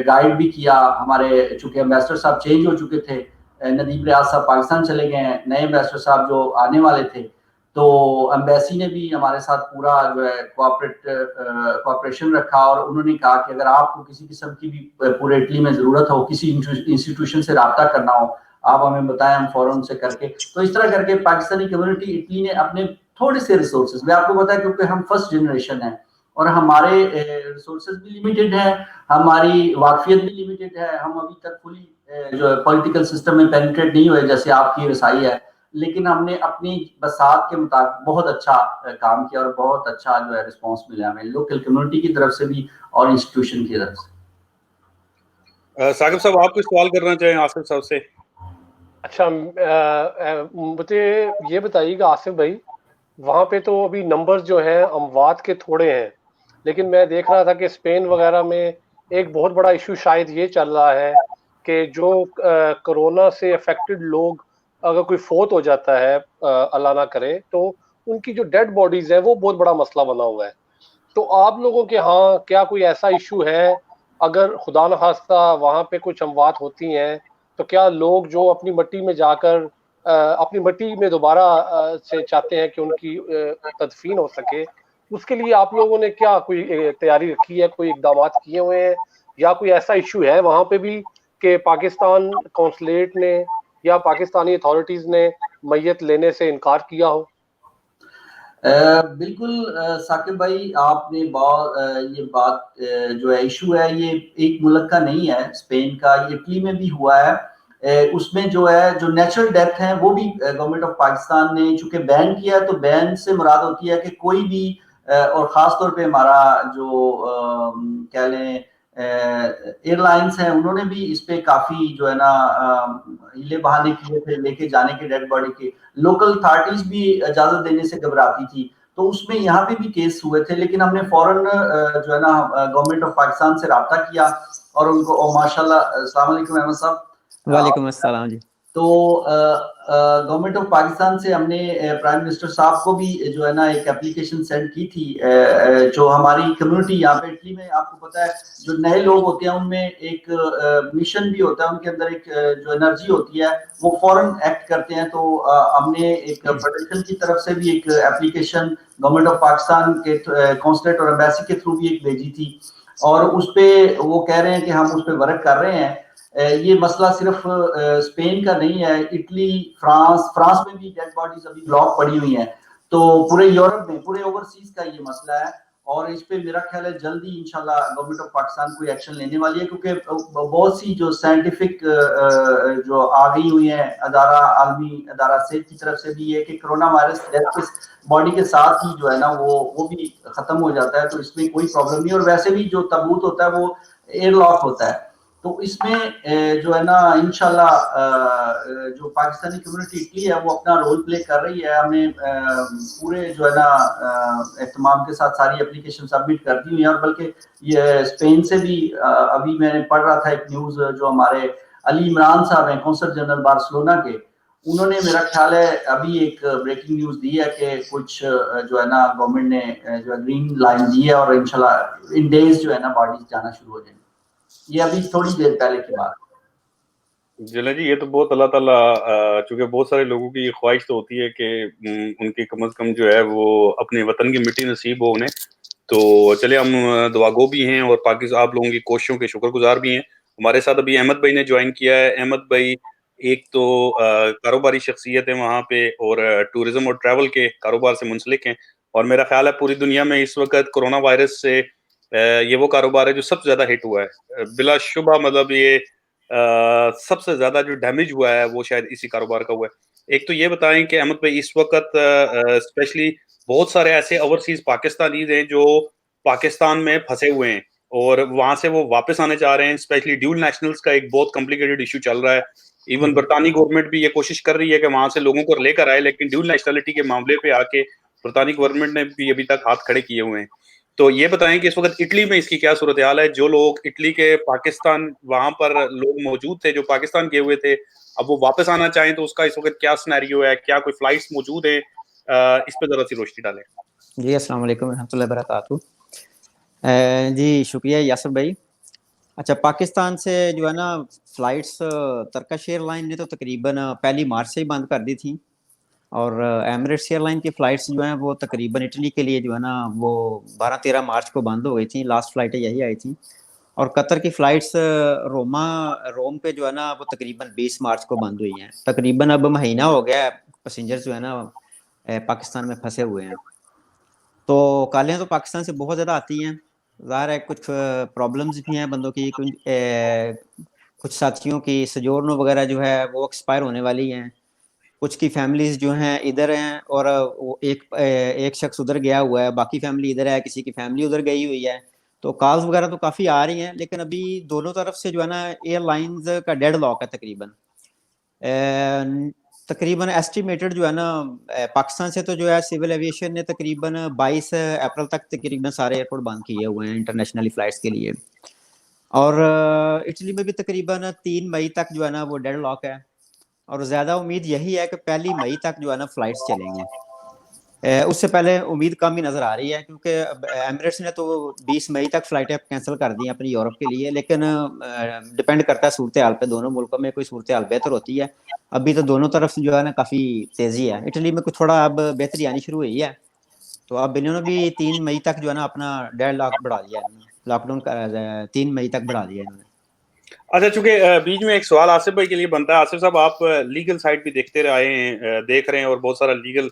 گائیڈ بھی کیا. ہمارے چونکہ ایمبیسڈر صاحب چینج ہو چکے تھے, ندیم ریاض صاحب پاکستان چلے گئے ہیں, نئے ایمبیسڈر صاحب جو آنے والے تھے, تو ایمبیسی نے بھی ہمارے ساتھ پورا جو ہے کوآپریشن رکھا, اور انہوں نے کہا کہ اگر آپ کو کسی قسم کی بھی پورے اٹلی میں ضرورت ہو, کسی انسٹیٹیوشن سے رابطہ کرنا ہو, آپ ہمیں بتائیں, ہم فوراً سے کر کے. تو اس طرح کر کے پاکستانی کمیونٹی اٹلی نے اپنے تھوڑے سے ریسورسز, میں آپ کو بتایا کیونکہ ہم فرسٹ جنریشن ہیں اور ہمارے ریسورسز بھی لمیٹڈ ہیں, ہماری واقفیت بھی لمیٹڈ ہے, ہم ابھی تک فلی جو ہے پولیٹیکل سسٹم میں پینیٹریٹ نہیں ہوئے جیسے آپ کی رسائی ہے, لیکن ہم نے اپنی بساط کے مطابق بہت اچھا کام کیا اور بہت اچھا جو ہے رسپانس ملا ہمیں لوکل کمیونٹی کی طرف سے بھی اور انسٹیٹیوشن کی طرف سے. ثاقب صاحب آپ کوئی سوال کرنا چاہیں آصف صاحب سے؟ اچھا مجھے یہ بتائیے گا آصف بھائی, وہاں پہ تو ابھی نمبر جو ہیں اموات کے تھوڑے ہیں, لیکن میں دیکھ رہا تھا کہ اسپین وغیرہ میں ایک بہت بڑا ایشو شاید یہ چل رہا ہے کہ جو کرونا سے افیکٹڈ لوگ اگر کوئی فوت ہو جاتا ہے اللہ نہ کرے, تو ان کی جو ڈیڈ باڈیز ہیں وہ بہت بڑا مسئلہ بنا ہوا ہے. تو آپ لوگوں کے ہاں کیا کوئی ایسا ایشو ہے, اگر خدا نخواستہ وہاں پہ کچھ اموات ہوتی ہیں تو کیا لوگ جو اپنی مٹی میں جا کر اپنی مٹی میں دوبارہ سے چاہتے ہیں کہ ان کی تدفین ہو سکے, اس کے لیے آپ لوگوں نے کیا کوئی تیاری رکھی ہے, کوئی اقدامات کیے ہوئے ہیں, یا کوئی ایسا ایشو ہے وہاں پہ بھی کہ پاکستان کونسلیٹ نے یا پاکستانی اتھارٹیز نے میت لینے سے انکار کیا ہو؟ بالکل ثاقب بھائی, آپ نے یہ بات جو ہے ایشو ہے یہ ایک ملک کا نہیں ہے, اسپین کا, یہ اٹلی میں بھی ہوا ہے. اس میں جو ہے جو نیچرل ڈیتھ ہیں وہ بھی گورنمنٹ آف پاکستان نے چونکہ بین کیا, تو بین سے مراد ہوتی ہے کہ کوئی بھی, اور خاص طور پہ ہمارا جو کہہ لیں ایئر لائنس ہیں, انہوں نے بھی اس پہ کافی جو ہے نا ہیلے بہانے کیے تھے لے کے جانے کے ڈیڈ باڈی کے. لوکل اتھارٹیز بھی اجازت دینے سے گھبراتی تھی, تو اس میں یہاں پہ بھی کیس ہوئے تھے, لیکن ہم نے فوراً جو ہے نا گورنمنٹ آف پاکستان سے رابطہ کیا اور ان کو ماشاء اللہ. السلام علیکم احمد صاحب. وعلیکم السلام جی. تو گورنمنٹ آف پاکستان سے ہم نے پرائم منسٹر صاحب کو بھی جو ہے نا ایک اپلیکیشن سینڈ کی تھی. جو ہماری کمیونٹی یہاں پہ اٹلی میں, آپ کو پتا ہے جو نئے لوگ ہوتے ہیں ان میں ایک مشن بھی ہوتا ہے, ان کے اندر ایک جو انرجی ہوتی ہے وہ فوراً ایکٹ کرتے ہیں. تو ہم نے ایک فیڈریشن کی طرف سے بھی ایک اپلیکیشن گورنمنٹ آف پاکستان کے کونسلیٹ اور ایمبیسی کے تھرو بھی ایک بھیجی تھی, اور اس پہ وہ کہہ رہے ہیں کہ ہم اس پہ ورک کر رہے ہیں. یہ مسئلہ صرف اسپین کا نہیں ہے, اٹلی, فرانس میں بھی ڈیڈ باڈیز ابھی بلاک پڑی ہوئی ہیں. تو پورے یورپ میں, پورے اوورسیز کا یہ مسئلہ ہے, اور اس پہ میرا خیال ہے جلدی انشاءاللہ گورنمنٹ آف پاکستان کوئی ایکشن لینے والی ہے, کیونکہ بہت سی جو سائنٹیفک جو آ گئی ہوئی ہیں عالمی ادارہ صحت کی طرف سے بھی یہ کہ کرونا وائرس ڈیتھ باڈی کے ساتھ ہی جو ہے نا وہ بھی ختم ہو جاتا ہے, تو اس میں کوئی پرابلم نہیں. اور ویسے بھی جو تابوت ہوتا ہے وہ ایئر لاک ہوتا ہے, تو اس میں جو ہے نا انشاءاللہ جو پاکستانی کمیونٹی اٹلی ہے وہ اپنا رول پلے کر رہی ہے. ہم نے پورے جو ہے نا اہتمام کے ساتھ ساری اپلیکیشن سبمٹ کر دی ہوئی ہیں, اور بلکہ یہ اسپین سے بھی ابھی میں نے پڑھ رہا تھا ایک نیوز, جو ہمارے علی عمران صاحب ہیں قونصل جنرل بارسلونا کے, انہوں نے میرا خیال ہے ابھی ایک بریکنگ نیوز دی ہے کہ کچھ جو ہے نا گورنمنٹ نے جو گرین لائن دی ہے, اور انشاءاللہ ان ڈیز جو ہے نا باڈیز جانا شروع ہو جائیں گے. یہ ابھی تھوڑی دیر پہلے کی بات. چلیں جی, یہ تو بہت اللہ تعالیٰ, چونکہ بہت سارے لوگوں کی خواہش تو ہوتی ہے کہ ان کی کم از کم جو ہے وہ اپنے وطن کی مٹی نصیب ہو انہیں. تو چلے ہم دعا گو بھی ہیں اور پاکستان آپ لوگوں کی کوششوں کے شکر گزار بھی ہیں. ہمارے ساتھ ابھی احمد بھائی نے جوائن کیا ہے. احمد بھائی ایک تو کاروباری شخصیت ہے وہاں پہ, اور ٹورزم اور ٹریول کے کاروبار سے منسلک ہیں, اور میرا خیال ہے پوری دنیا میں اس وقت کرونا وائرس سے یہ وہ کاروبار ہے جو سب سے زیادہ ہٹ ہوا ہے بلا شبہ. مطلب یہ سب سے زیادہ جو ڈیمیج ہوا ہے وہ شاید اسی کاروبار کا ہوا ہے. ایک تو یہ بتائیں کہ احمد بھائی اس وقت اسپیشلی بہت سارے ایسے اوورسیز پاکستانیز ہیں جو پاکستان میں پھنسے ہوئے ہیں اور وہاں سے وہ واپس آنے چاہ رہے ہیں. اسپیشلی ڈیول نیشنلز کا ایک بہت کمپلیکیٹڈ ایشو چل رہا ہے. ایون برطانوی گورنمنٹ بھی یہ کوشش کر رہی ہے کہ وہاں سے لوگوں کو لے کر آئے, لیکن ڈیول نیشنلٹی کے معاملے پہ آ کے برطانوی گورنمنٹ نے بھی ابھی تک ہاتھ کھڑے کیے ہوئے ہیں. تو یہ بتائیں کہ اس وقت اٹلی میں اس کی کیا صورتحال ہے؟ جو لوگ اٹلی کے پاکستان وہاں پر لوگ موجود تھے جو پاکستان گئے ہوئے تھے, اب وہ واپس آنا چاہیں تو اس کا اس وقت کیا سنیریو ہے؟ کیا کوئی فلائٹس موجود ہیں؟ اس پہ ذرا سی روشنی ڈالیں. جی السلام علیکم ورحمۃ اللہ وبرکاتہ. جی شکریہ یاسر بھائی. اچھا, پاکستان سے جو ہے نا فلائٹس ترکش ایئر لائن نے تو تقریباً 1 مارچ سے ہی بند کر دی تھیں, اور ایمریٹس ایئر لائن کی فلائٹس جو ہیں وہ تقریباً اٹلی کے لیے جو ہے نا وہ 12-13 مارچ کو بند ہو گئی تھیں. لاسٹ فلائٹیں یہی آئی تھیں. اور قطر کی فلائٹس روم پہ جو ہے نا وہ تقریباً 20 مارچ کو بند ہوئی ہیں. تقریباً اب مہینہ ہو گیا پیسنجر جو ہے نا پاکستان میں پھنسے ہوئے ہیں. تو کالیاں تو پاکستان سے بہت زیادہ آتی ہیں. ظاہر ہے کچھ پرابلمز بھی ہیں بندوں کی, کچھ ساتھیوں کی سجورنو وغیرہ جو ہے وہ ایکسپائر ہونے والی ہیں. کچھ کی فیملیز جو ہیں ادھر ہیں, اور ایک شخص ادھر گیا ہوا ہے, باقی فیملی ادھر ہے, کسی کی فیملی ادھر گئی ہوئی ہے. تو کالز وغیرہ تو کافی آ رہی ہیں, لیکن ابھی دونوں طرف سے جو ہے نا ایئر لائنز کا ڈیڈ لاک ہے تقریباً ایسٹیمیٹڈ جو ہے نا پاکستان سے تو جو ہے سول ایویشن نے تقریباً 22 اپریل تک تقریباً سارے ایئرپورٹ بند کیے ہوئے ہیں انٹرنیشنلی فلائٹس کے لیے. اور اٹلی میں بھی تقریباً 3 مئی تک جو ہے نا وہ ڈیڈ لاک ہے, اور زیادہ امید یہی ہے کہ 1 مئی تک جو ہے نا فلائٹس چلیں گے. اس سے پہلے امید کم ہی نظر آ رہی ہے, کیونکہ ایمریٹس نے تو 20 مئی تک فلائٹیں کینسل کر دی ہیں اپنی یورپ کے لیے. لیکن ڈپینڈ کرتا ہے صورتحال پہ, دونوں ملکوں میں کوئی صورتحال بہتر ہوتی ہے. ابھی تو دونوں طرف جو ہے نا کافی تیزی ہے. اٹلی میں کچھ تھوڑا اب بہتری آنی شروع ہوئی ہے, تو اب انہوں نے بھی 3 مئی تک جو ہے نا اپنا ڈیڈ لاک بڑھا دیا ہے, لاک ڈاؤن 3 مئی تک بڑھا دیا ہے انہوں نے. اچھا, چونکہ بیچ میں ایک سوال آصف بھائی کے لیے بنتا ہے. آصف صاحب, آپ لیگل سائٹ بھی دیکھتے رہے ہیں, دیکھ رہے ہیں, اور بہت سارا لیگل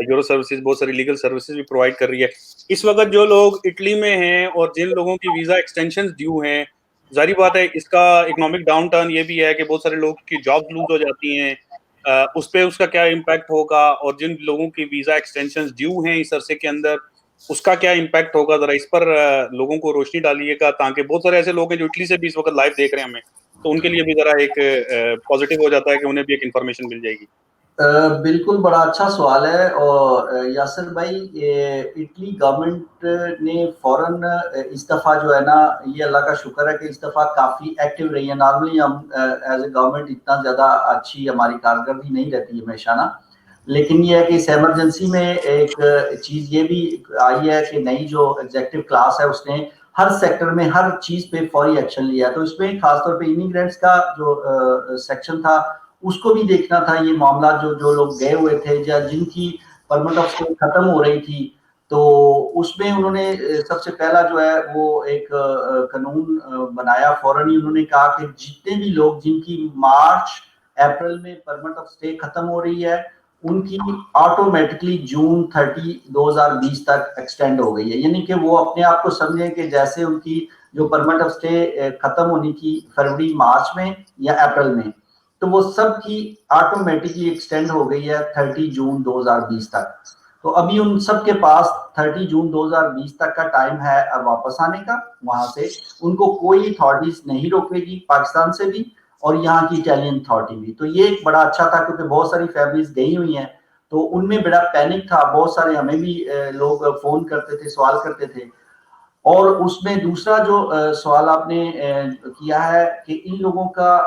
یورو سروسز, بہت ساری لیگل سروسز بھی پرووائڈ کر رہی ہے. اس وقت جو لوگ اٹلی میں ہیں اور جن لوگوں کی ویزا ایکسٹینشن ڈیو ہیں, ظاہری بات ہے اس کا اکنامک ڈاؤن ٹرن یہ بھی ہے کہ بہت سارے لوگ کی جاب لوز ہو جاتی ہیں. اس پہ اس کا کیا امپیکٹ ہوگا, اور جن لوگوں کی ویزا ایکسٹینشن ڈیو ہیں اس عرصے کے اندر اس کا کیا امپیکٹ ہوگا؟ ذرا اس پر لوگوں کو روشنی ڈالیے گا, تاکہ بہت سارے ایسے لوگ ہیں جو اٹلی سے بھی اس وقت لائیو دیکھ رہے ہیں ہمیں, تو ان کے لیے بھی ذرا ایک پازیٹیو ہو جاتا ہے کہ انہیں بھی ایک انفارمیشن مل جائے گی. بالکل, بڑا اچھا سوال ہے. اور یاسر بھائی, اٹلی گورنمنٹ نے فوراً اس دفعہ جو ہے نا, یہ اللہ کا شکر ہے کہ اس دفعہ کافی ایکٹیو رہی ہے. نارملی ہم ایز اے گورنمنٹ اتنا زیادہ اچھی ہماری کارکردگی نہیں رہتی ہمیشہ نا, لیکن یہ ہے کہ اس ایمرجنسی میں ایک چیز یہ بھی آئی ہے کہ نئی جو ایگزیکٹو کلاس ہے اس نے ہر سیکٹر میں ہر چیز پہ فوری ایکشن لیا. تو اس میں خاص طور پہ امیگرینٹس کا جو سیکشن تھا اس کو بھی دیکھنا تھا. یہ معاملات جو لوگ گئے ہوئے تھے یا جن کی پرمٹ آف اسٹے ختم ہو رہی تھی, تو اس میں انہوں نے سب سے پہلا جو ہے وہ ایک قانون بنایا. فوراً ہی انہوں نے کہا کہ جتنے بھی لوگ جن کی مارچ اپریل میں پرمٹ آف اسٹے ختم ہو رہی ہے ان کی آٹومیٹکلی جون 30, 2020 تک ایکسٹینڈ ہو گئی ہے. یعنی کہ وہ اپنے آپ کو سمجھیں کہ جیسے ان کی جو پرمٹ آف اسٹے ختم ہونی تھی فروری مارچ میں یا اپریل میں, تو وہ سب کی آٹومیٹکلی ایکسٹینڈ ہو گئی ہے 30 جون 2020 تک. تو ابھی ان سب کے پاس 30 جون 2020 تک کا ٹائم ہے اب واپس آنے کا. وہاں سے ان کو کوئی اتھارٹیز نہیں روکے گی, پاکستان سے بھی اور یہاں کی اٹالین اتھارٹی بھی. تو یہ ایک بڑا اچھا تھا, کیونکہ بہت ساری فیملیز گئی ہوئی ہیں تو ان میں بڑا پینک تھا. بہت سارے ہمیں بھی لوگ فون کرتے تھے, سوال کرتے تھے. اور اس میں دوسرا جو سوال آپ نے کیا ہے کہ ان لوگوں کا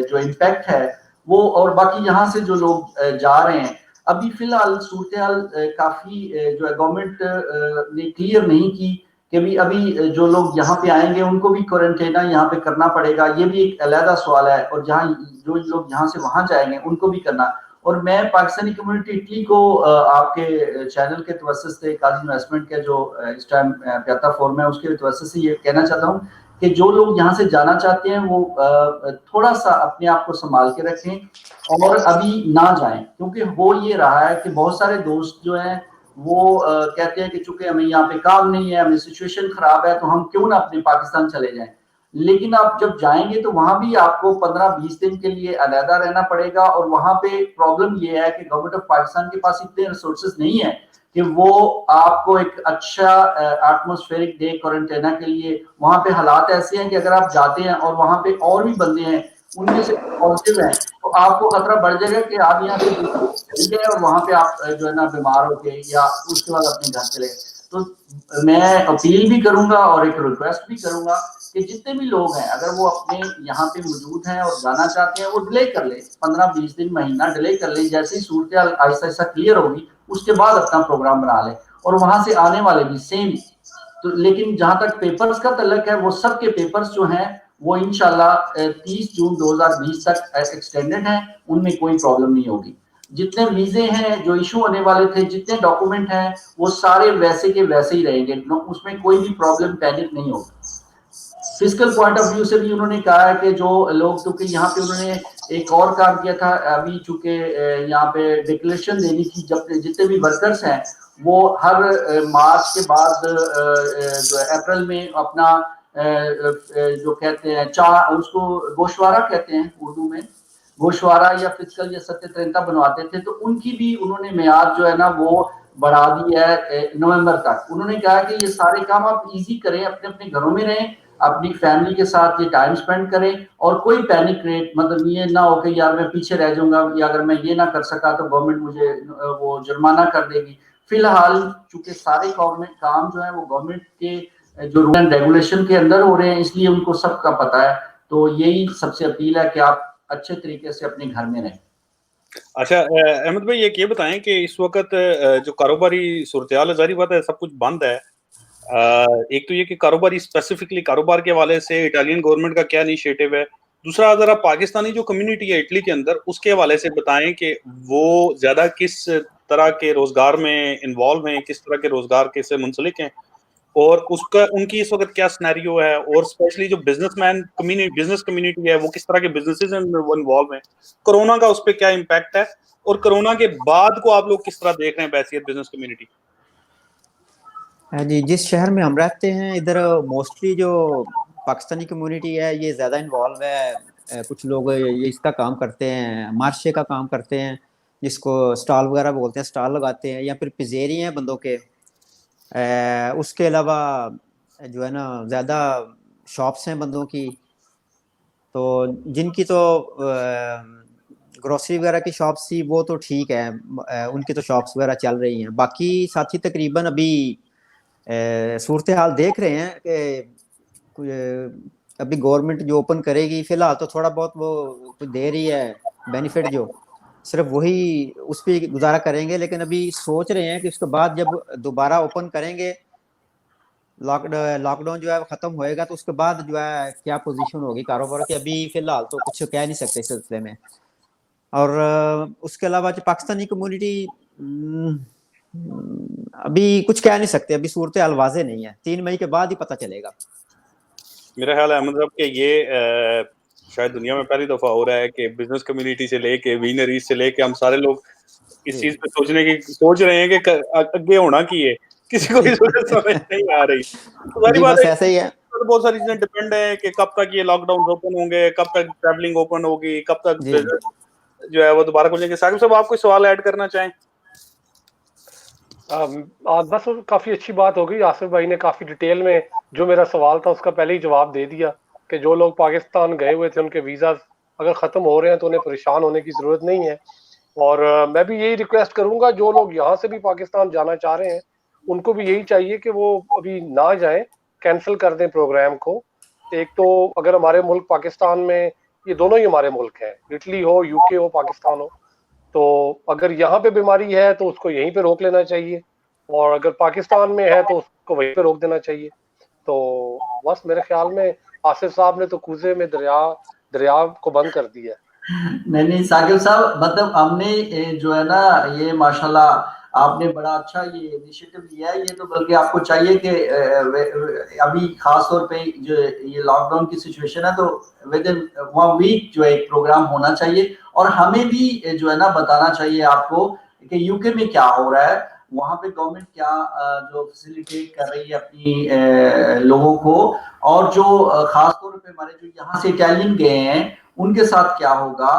جو امپیکٹ ہے وہ, اور باقی یہاں سے جو لوگ جا رہے ہیں, ابھی فی الحال صورتحال کافی جو ہے گورنمنٹ نے کلیئر نہیں کی کہ بھی ابھی جو لوگ یہاں پہ آئیں گے ان کو بھی کوارنٹائن یہاں پہ کرنا پڑے گا. یہ بھی ایک علیحدہ سوال ہے. اور جہاں جو لوگ یہاں سے وہاں جائیں گے ان کو بھی کرنا. اور میں پاکستانی کمیونٹی اٹلی کو آپ کے چینل کے توسط سے, قاضی انویسٹمنٹ کے جو اس ٹائم پیاتا فورم ہے اس کے توسط سے یہ کہنا چاہتا ہوں کہ جو لوگ یہاں سے جانا چاہتے ہیں وہ تھوڑا سا اپنے آپ کو سنبھال کے رکھیں اور ابھی نہ جائیں. کیونکہ ہو یہ رہا ہے کہ بہت سارے دوست جو ہیں وہ کہتے ہیں کہ چونکہ ہمیں یہاں پہ کام نہیں ہے, ہمیں سچویشن خراب ہے, تو ہم کیوں نہ اپنے پاکستان چلے جائیں. لیکن آپ جب جائیں گے تو وہاں بھی آپ کو 15-20 دن کے لیے علیحدہ رہنا پڑے گا. اور وہاں پہ پرابلم یہ ہے کہ گورنمنٹ آف پاکستان کے پاس اتنے ریسورسز نہیں ہیں کہ وہ آپ کو ایک اچھا ایٹماسفیئرک دے کوارنٹائنا کے لیے. وہاں پہ حالات ایسے ہیں کہ اگر آپ جاتے ہیں اور وہاں پہ اور بھی بندے ہیں ان میں سے پازیٹیو ہیں تو آپ کو خطرہ بڑھ جائے گا کہ آپ یہاں سے چلے گئے اور وہاں پہ آپ جو ہے نا بیمار ہو کے یا اس کے بعد اپنے گھر چلے گئے. تو میں اپیل بھی کروں گا اور ایک ریکویسٹ بھی کروں گا کہ جتنے بھی لوگ ہیں اگر وہ اپنے یہاں پہ موجود ہیں اور جانا چاہتے ہیں وہ ڈیلے کر لیں, 15-20 دن مہینہ ڈیلے کر لیں, جیسے ہی صورتحال آہستہ آہستہ کلیئر ہوگی اس کے بعد اپنا پروگرام بنا لیں. اور وہاں سے آنے والے بھی سیم. تو لیکن جہاں تک پیپرز کا تعلق ہے وہ سب کے پیپرز جو ہیں وہ انشاءاللہ 30 جون 2020 تک ایکسٹینڈڈ ہیں, ان میں کوئی پرابلم نہیں ہوگی. جتنے ویزے ہیں جو ایشو ہونے والے تھے, جتنے ڈاکومنٹ ہیں وہ سارے ویسے کے ویسے ہی رہیں گے, اس میں کوئی بھی پرابلم پینک نہیں ہوگی. فزیکل پوائنٹ آف ویو سے بھی انہوں نے کہا ہے کہ جو لوگ, کیونکہ یہاں پہ انہوں نے ایک اور کام کیا تھا ابھی, چونکہ یہاں پہ ڈکلیریشن دینی تھی جب جتنے بھی ورکرز ہیں وہ ہر مارچ کے بعد جو اپریل میں اپنا جو کہتے ہیں اس کو گوشوارہ کہتے ہیں اردو میں, گوشوارہ یا فزیکل یا ستیہ 30 بنواتے تھے, تو ان کی بھی انہوں نے میعاد جو ہے نا وہ بڑھا دی ہے نومبر تک. انہوں نے کہا کہ یہ سارے کام آپ ایزی کریں, اپنے اپنے گھروں میں رہیں, اپنی فیملی کے ساتھ یہ ٹائم سپینڈ کریں, اور کوئی پینک ریٹ مطلب یہ نہ ہو کہ یار میں پیچھے رہ جاؤں گا یا اگر میں یہ نہ کر سکا تو گورنمنٹ مجھے وہ جرمانہ کر دے گی. فی الحال چونکہ سارے گورنمنٹ کام جو ہے وہ گورنمنٹ کے جو رول اینڈ ریگولیشن کے اندر ہو رہے ہیں, اس لیے ان کو سب کا پتہ ہے. تو یہی سب سے اپیل ہے کہ آپ اچھے طریقے سے اپنے گھر میں رہیں. اچھا احمد بھائی ایک یہ بتائیں کہ اس وقت جو کاروباری صورتحال ہے, ظاہری بات ہے سب کچھ بند ہے. ایک تو یہ کہ کاروباری اسپیسیفکلی کاروبار کے حوالے سے اٹالین گورنمنٹ کا کیا انیشیٹو ہے, دوسرا اگر آپ پاکستانی جو کمیونٹی ہے اٹلی کے اندر اس کے حوالے سے بتائیں کہ وہ زیادہ کس طرح کے روزگار میں انوالو ہیں, کس طرح کے روزگار کے سے منسلک ہیں, اور اس کا ان کی اس وقت کیا سینیریو ہے, اور اسپیشلی جو business man community business community ہے وہ کس طرح کے بزنسز انوالو ہیں, کرونا کا اس پہ کیا امپیکٹ ہے, اور کرونا کے بعد کو آپ لوگ کس طرح دیکھ رہے ہیں بحیثیت بزنس کمیونٹی. جی, جس شہر میں ہم رہتے ہیں ادھر موسٹلی جو پاکستانی کمیونٹی ہے یہ زیادہ انوالو ہے. کچھ لوگ یہ اس کا کام کرتے ہیں, مارشے کا کام کرتے ہیں جس کو سٹال وغیرہ بولتے ہیں, سٹال لگاتے ہیں, یا پھر پزیری ہیں بندوں کے. اس کے علاوہ جو ہے نا زیادہ شاپس ہیں بندوں کی, تو جن کی تو گروسری وغیرہ کی شاپس تھی وہ تو ٹھیک ہے, ان کی تو شاپس وغیرہ چل رہی ہیں. باقی ساتھی تقریباً ابھی صورتحال دیکھ رہے ہیں کہ ابھی گورنمنٹ جو اوپن کرے گی فی الحال تو تھوڑا بہت وہ کچھ دے رہی ہے بینیفٹ, جو صرف وہی اس پہ گزارا کریں گے. لیکن ابھی سوچ رہے ہیں کہ اس کے بعد جب دوبارہ اوپن کریں گے, لاک ڈاؤن جو ہے ختم ہوئے گا, تو اس کے بعد جو ہے کیا پوزیشن ہوگی کاروبار کی. ابھی فی الحال تو کچھ کہہ نہیں سکتے اس سلسلے میں. اور اس کے علاوہ جو پاکستانی کمیونٹی ابھی کچھ کہہ نہیں سکتے, ابھی صورتحال واضح نہیں ہے, 3 مئی کے بعد ہی پتہ چلے گا. میرا خیال ہے احمد صاحب کہ یہ شاید دنیا میں پہلی دفعہ ہو رہا ہے کہ بزنس کمیونٹی سے لے کے وینریز سے لے کے ہم سارے لوگ اس چیز پہ سوچ رہے ہیں کہ آگے ہونا کی ہے, کسی کو سمجھ نہیں آ رہی. جی بس ایسا ہی ہے, بہت ساری چیزیں ڈیپینڈ ہے کہ کب تک یہ لاک ڈاؤن اوپن ہوں گے, کب تک ٹریولنگ اوپن ہوگی, کب تک جو ہے وہ دوبارہ کھلیں گے. ثاقب صاحب آپ کوئی سوال ایڈ کرنا چاہیں؟ بس کافی اچھی بات ہوگی, آصف بھائی نے کافی ڈیٹیل میں جو میرا سوال تھا اس کا پہلے ہی جواب دے دیا کہ جو لوگ پاکستان گئے ہوئے تھے ان کے ویزاز اگر ختم ہو رہے ہیں تو انہیں پریشان ہونے کی ضرورت نہیں ہے. اور میں بھی یہی ریکویسٹ کروں گا جو لوگ یہاں سے بھی پاکستان جانا چاہ رہے ہیں ان کو بھی یہی چاہیے کہ وہ ابھی نہ جائیں, کینسل کر دیں پروگرام کو. ایک تو اگر ہمارے ملک پاکستان میں, یہ دونوں ہی ہمارے ملک ہیں, اٹلی ہو, یو کے ہو, پاکستان ہو, تو اگر یہاں پہ بیماری ہے تو اس کو یہیں پہ روک لینا چاہیے, اور اگر پاکستان میں ہے تو اس کو وہیں پہ روک دینا چاہیے. تو بس میرے خیال میں آصف صاحب نے تو کوزے میں دریا کو بند کر دیا. نہیں ثاقب صاحب, مطلب ہم نے جو ہے نا یہ ماشاءاللہ آپ نے بڑا اچھا یہ انیشیٹو لیا ہے. یہ تو بلکہ آپ کو چاہیے کہ ابھی خاص طور پہ جو یہ لاک ڈاؤن کی سچویشن ہے تو ود ان 1 ویک جو ایک پروگرام ہونا چاہیے, اور ہمیں بھی جو ہے نا بتانا چاہیے آپ کو کہ یو کے میں کیا ہو رہا ہے, وہاں پہ گورنمنٹ کیا جو فیسیلیٹیٹ کر رہی ہے اپنی لوگوں کو, اور جو خاص طور پہ ہمارے جو یہاں سے اٹالین گئے ہیں ان کے ساتھ کیا ہوگا.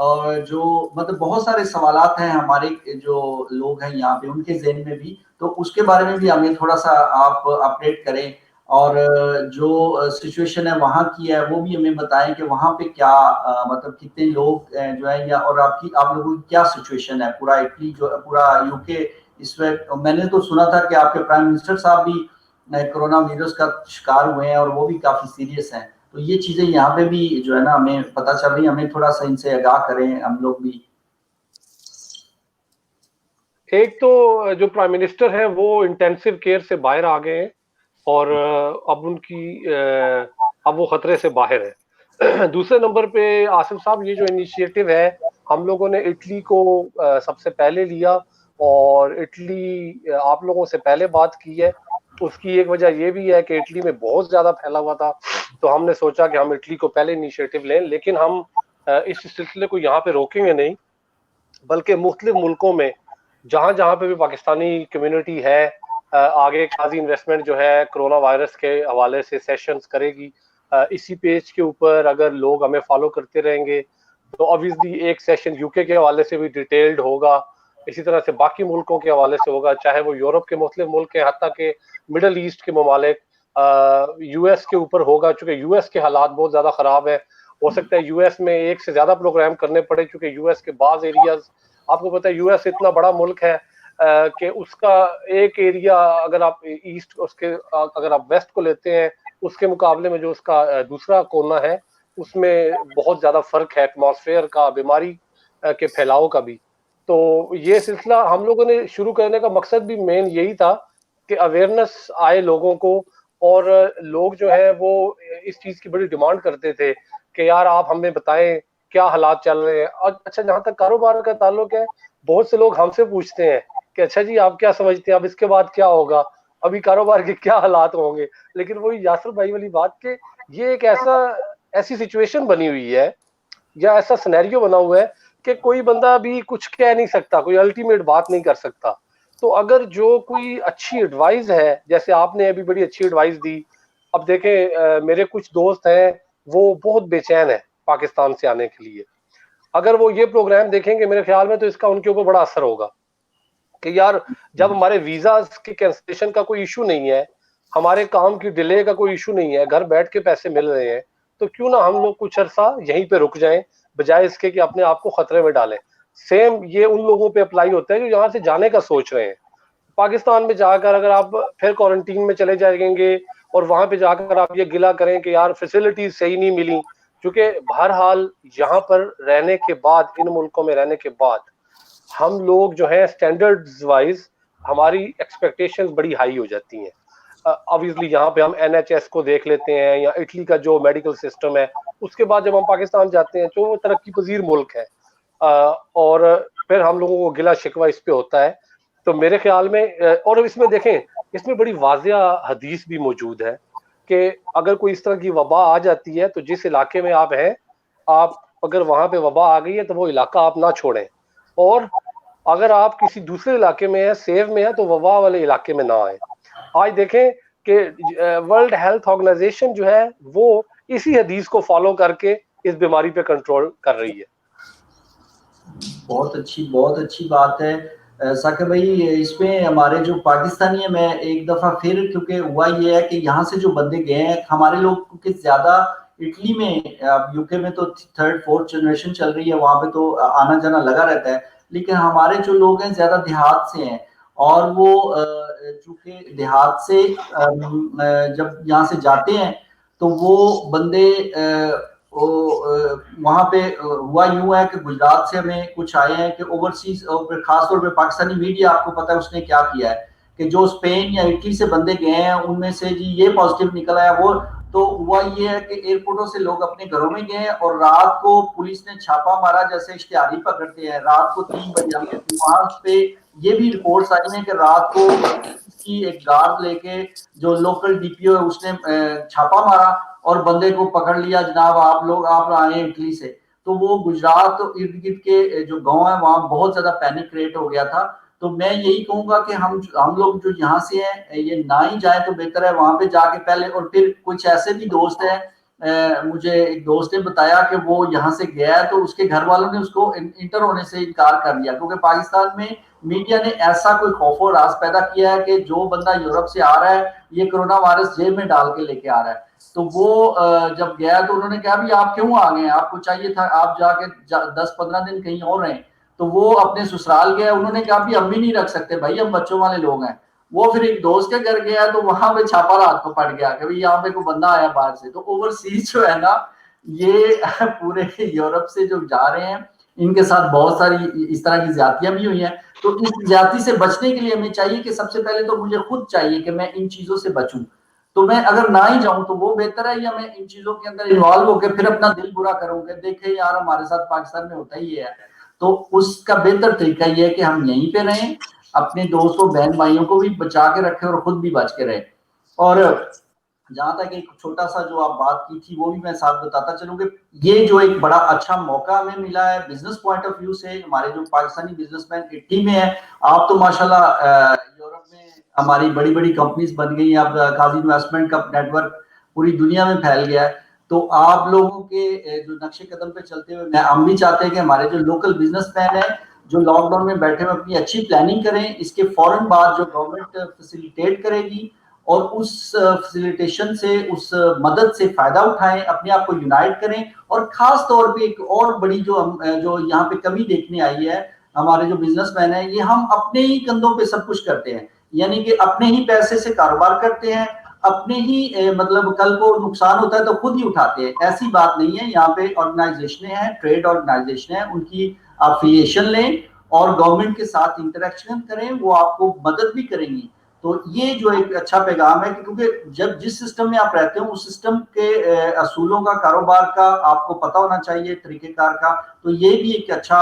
اور جو مطلب بہت سارے سوالات ہیں ہمارے جو لوگ ہیں یہاں پہ ان کے ذہن میں بھی, تو اس کے بارے میں بھی ہمیں تھوڑا سا آپ اپڈیٹ کریں. اور جو سچویشن ہے وہاں کی ہے وہ بھی ہمیں بتائیں کہ وہاں پہ کیا مطلب کتنے لوگ جو ہیں یا اور آپ لوگوں کی کیا سچویشن ہے پورا اٹلی جو پورا یو کے اس وقت. میں نے تو سنا تھا کہ آپ کے پرائم منسٹر صاحب بھی کرونا وائرس کا شکار ہوئے ہیں اور وہ بھی کافی سیریس ہیں. تو یہ چیزیں یہاں پہ بھی جو ہے نا ہمیں پتہ چل رہی ہیں, ہمیں تھوڑا سا ان سے آگاہ کریں ہم لوگ بھی. ایک تو جو پرائم منسٹر ہیں وہ انٹینسو کیئر سے باہر آ گئے ہیں اور اب ان کی اب وہ خطرے سے باہر ہے. دوسرے نمبر پہ آصف صاحب یہ جو انیشیٹو ہے ہم لوگوں نے اٹلی کو سب سے پہلے لیا اور اٹلی آپ لوگوں سے پہلے بات کی ہے. اس کی ایک وجہ یہ بھی ہے کہ اٹلی میں بہت زیادہ پھیلا ہوا تھا تو ہم نے سوچا کہ ہم اٹلی کو پہلے انیشیٹو لیں, لیکن ہم اس سلسلے کو یہاں پہ روکیں گے نہیں بلکہ مختلف ملکوں میں جہاں جہاں پہ بھی پاکستانی کمیونٹی ہے آگے خاصی انویسٹمنٹ جو ہے کرونا وائرس کے حوالے سے سیشنز کرے گی. اسی پیج کے اوپر اگر لوگ ہمیں فالو کرتے رہیں گے تو obviously ایک سیشن یو کے حوالے سے بھی ڈیٹیلڈ ہوگا, اسی طرح سے باقی ملکوں کے حوالے سے ہوگا, چاہے وہ یورپ کے مختلف ملک ہیں حتیٰ کہ مڈل ایسٹ کے ممالک, یو ایس کے اوپر ہوگا چونکہ یو ایس کے حالات بہت زیادہ خراب ہیں. ہو سکتا ہے یو ایس میں ایک سے زیادہ پروگرام کرنے پڑے چونکہ یو ایس کے بعض ایریاز, آپ کو پتہ ہے یو ایس اتنا بڑا ملک ہے کہ اس کا ایک ایریا اگر آپ ایسٹ اس کے اگر آپ ویسٹ کو لیتے ہیں اس کے مقابلے میں جو اس کا دوسرا کونا ہے اس میں بہت زیادہ فرق ہے ایٹماسفیئر کا, بیماری کے پھیلاؤ کا بھی. تو یہ سلسلہ ہم لوگوں نے شروع کرنے کا مقصد بھی مین یہی تھا کہ اویئرنیس آئے لوگوں کو, اور لوگ جو ہے وہ اس چیز کی بڑی ڈیمانڈ کرتے تھے کہ یار آپ ہمیں بتائیں کیا حالات چل رہے ہیں. اچھا جہاں تک کاروبار کا تعلق ہے بہت سے لوگ ہم سے پوچھتے ہیں کہ اچھا جی آپ کیا سمجھتے ہیں اب اس کے بعد کیا ہوگا, ابھی کاروبار کے کیا حالات ہوں گے. لیکن وہی یاسر بھائی والی بات کہ یہ ایک ایسی سچویشن بنی ہوئی ہے یا ایسا سینیریو بنا ہوا ہے کہ کوئی بندہ بھی کچھ کہہ نہیں سکتا, کوئی الٹیمیٹ بات نہیں کر سکتا. تو اگر جو کوئی اچھی ایڈوائز ہے جیسے آپ نے ابھی بڑی اچھی ایڈوائز دی, اب دیکھیں میرے کچھ دوست ہیں وہ بہت بے چین ہے پاکستان سے آنے کے لیے, اگر وہ یہ پروگرام دیکھیں گے میرے خیال میں تو اس کا ان کے اوپر بڑا اثر ہوگا کہ یار جب ہمارے ویزاز کی کینسلیشن کا کوئی ایشو نہیں ہے, ہمارے کام کی ڈیلے کا کوئی ایشو نہیں ہے, گھر بیٹھ کے پیسے مل رہے ہیں, تو کیوں نہ ہم لوگ کچھ عرصہ یہیں پہ رک جائیں بجائے اس کے کہ اپنے آپ کو خطرے میں ڈالیں. سیم یہ ان لوگوں پہ اپلائی ہوتا ہے جو یہاں سے جانے کا سوچ رہے ہیں. پاکستان میں جا کر اگر آپ پھر کوارنٹین میں چلے جائیں گے اور وہاں پہ جا کر آپ یہ گلہ کریں کہ یار فیسلٹیز صحیح نہیں ملی, کیونکہ بہرحال یہاں پر رہنے کے بعد ان ملکوں میں رہنے کے بعد ہم لوگ جو ہیں اسٹینڈرڈز وائز ہماری ایکسپیکٹیشنز بڑی ہائی ہو جاتی ہیں. obviously یہاں پہ ہم این ایچ ایس کو دیکھ لیتے ہیں یا اٹلی کا جو میڈیکل سسٹم ہے, اس کے بعد جب ہم پاکستان جاتے ہیں تو وہ ترقی پذیر ملک ہے اور پھر ہم لوگوں کو گلا شکوہ اس پہ ہوتا ہے. تو میرے خیال میں اور اس میں دیکھیں اس میں بڑی واضح حدیث بھی موجود ہے کہ اگر کوئی اس طرح کی وبا آ جاتی ہے تو جس علاقے میں آپ ہیں, آپ اگر وہاں پہ وبا آ گئی ہے تو وہ علاقہ آپ نہ چھوڑیں, اور اگر آپ کسی دوسرے علاقے میں ہیں سیو میں ہے تو وبا والے علاقے میں نہ آئیں. آج دیکھیں کہ ورلڈ ہیلتھ آرگنائزیشن جو ہے وہ اسی حدیث کو فالو کر کے اس بیماری پہ کنٹرول کر رہی ہے. بہت اچھی بات ہے ثاقب بھائی. اس میں ہمارے جو پاکستانی ہیں, میں ایک دفعہ پھر کیونکہ ہوا یہ ہے کہ یہاں سے جو بندے گئے ہیں ہمارے لوگ کیونکہ زیادہ اٹلی میں, یو کے میں تو 3rd 4th جنریشن چل رہی ہے, وہاں پہ تو آنا جانا لگا رہتا ہے, لیکن ہمارے جو لوگ ہیں زیادہ دیہات سے ہیں اور وہ چونکہ دیہات سے جب یہاں سے جاتے ہیں تو وہ بندے وہاں پہ ہوا یوں ہے کہ گجرات سے ہمیں کچھ آئے ہیں کہ اوورسیز اور خاص طور پہ پاکستانی میڈیا آپ کو پتا ہے اس نے کیا کیا ہے کہ جو اسپین یا اٹلی سے بندے گئے ہیں ان میں سے جی یہ پازیٹیو نکل آیا. وہ تو ہوا یہ ہے کہ ایئرپورٹوں سے لوگ اپنے گھروں میں گئے اور رات کو پولیس نے چھاپا مارا, جیسے اشتہاری پکڑتے ہیں, رات کو 3 بجے وہاں پہ یہ بھی رپورٹس آئی ہیں کہ رات کو کی ایک گارڈ لے کے جو لوکل ڈی پی او ہے اس نے چھاپا مارا اور بندے کو پکڑ لیا, جناب آپ آئے ہیں اٹلی سے. تو وہ گجرات ارد گرد کے جو گاؤں ہیں وہاں بہت زیادہ پینک کریٹ ہو گیا تھا. تو میں یہی کہوں گا کہ ہم لوگ جو یہاں سے ہیں یہ نہ ہی جائیں تو بہتر ہے, وہاں پہ جا کے پہلے, اور پھر کچھ ایسے بھی دوست ہیں مجھے ایک دوست نے بتایا کہ وہ یہاں سے گیا ہے تو اس کے گھر والوں نے اس کو انٹر ہونے سے انکار کر دیا، کیونکہ پاکستان میں میڈیا نے ایسا کوئی خوف و راز پیدا کیا ہے کہ جو بندہ یورپ سے آ رہا ہے یہ کرونا وائرس جیب میں ڈال کے لے کے آ رہا ہے. تو وہ جب گیا تو انہوں نے کہا بھی آپ کیوں آ گئے ہیں، آپ کو چاہیے تھا آپ جا کے 10-15 دن کہیں اور رہیں. تو وہ اپنے سسرال گیا، انہوں نے کہا بھی ہم بھی نہیں رکھ سکتے بھائی، ہم بچوں والے لوگ ہیں. وہ پھر ایک دوست کے گھر گیا تو وہاں پہ چھاپا رات کو پڑ گیا کہ بھئی یہاں پہ کوئی بندہ آیا باہر سے. تو اوورسیز جو ہے نا یہ پورے یورپ سے جو جا رہے ہیں ان کے ساتھ بہت ساری اس طرح کی زیادتیاں بھی ہوئی ہیں. تو اس زیادتی سے بچنے کے لیے ہمیں چاہیے کہ سب سے پہلے تو مجھے خود چاہیے کہ میں ان چیزوں سے بچوں. تو میں اگر نہ ہی جاؤں تو وہ بہتر ہے، یا میں ان چیزوں کے اندر انوالو ہو کے پھر اپنا دل برا کروں کہ دیکھیں یار ہمارے ساتھ پاکستان میں ہوتا ہی ہے. تو اس کا بہتر طریقہ یہ ہے کہ ہم یہیں پہ رہیں، اپنے دوستوں بہن بھائیوں کو بھی بچا کے رکھیں اور خود بھی بچ کے رہیں. اور جہاں تک ایک چھوٹا سا جو آپ بات کی تھی وہ بھی میں ساتھ بتاتا چلوں کہ یہ جو ایک بڑا اچھا موقع ہمیں ملا ہے بزنس پوائنٹ آف ویو سے. ہمارے جو پاکستانی بزنس مین اٹلی میں ہیں، آپ تو ماشاءاللہ یورپ میں ہماری بڑی بڑی کمپنیز بن گئی ہیں، اب قاضی انویسٹمنٹ کا نیٹ ورک پوری دنیا میں پھیل گیا ہے. تو آپ لوگوں کے جو نقش قدم پہ چلتے ہوئے ہم بھی چاہتے ہیں کہ ہمارے جو لوکل بزنس مین ہیں جو لاک ڈاؤن میں بیٹھے ہوئے اپنی اچھی پلاننگ کریں، اس کے فوراً بعد جو گورنمنٹ فیسیلیٹیٹ کرے گی اور اس فیسیلیٹیشن سے اس مدد سے فائدہ اٹھائیں، اپنے آپ کو یونائٹ کریں. اور خاص طور پہ ایک اور بڑی جو یہاں پہ کمی دیکھنے آئی ہے ہمارے جو بزنس مین ہیں، یہ ہم اپنے ہی کندھوں پہ سب کچھ کرتے ہیں، یعنی کہ اپنے ہی پیسے سے کاروبار کرتے ہیں، اپنے ہی مطلب کل کو نقصان ہوتا ہے تو خود ہی اٹھاتے ہیں. ایسی بات نہیں ہے، یہاں پہ آرگنائزیشنیں ہیں، ٹریڈ آرگنائزیشنیں ہیں، ان کی افیلیشن لیں اور گورنمنٹ کے ساتھ انٹریکشن کریں، وہ آپ کو مدد بھی کریں گی. تو یہ جو ایک اچھا پیغام ہے کہ کیونکہ جب جس سسٹم میں آپ رہتے ہو اس سسٹم کے اصولوں کا، کاروبار کا آپ کو پتہ ہونا چاہیے، طریقہ کار کا. تو یہ بھی ایک اچھا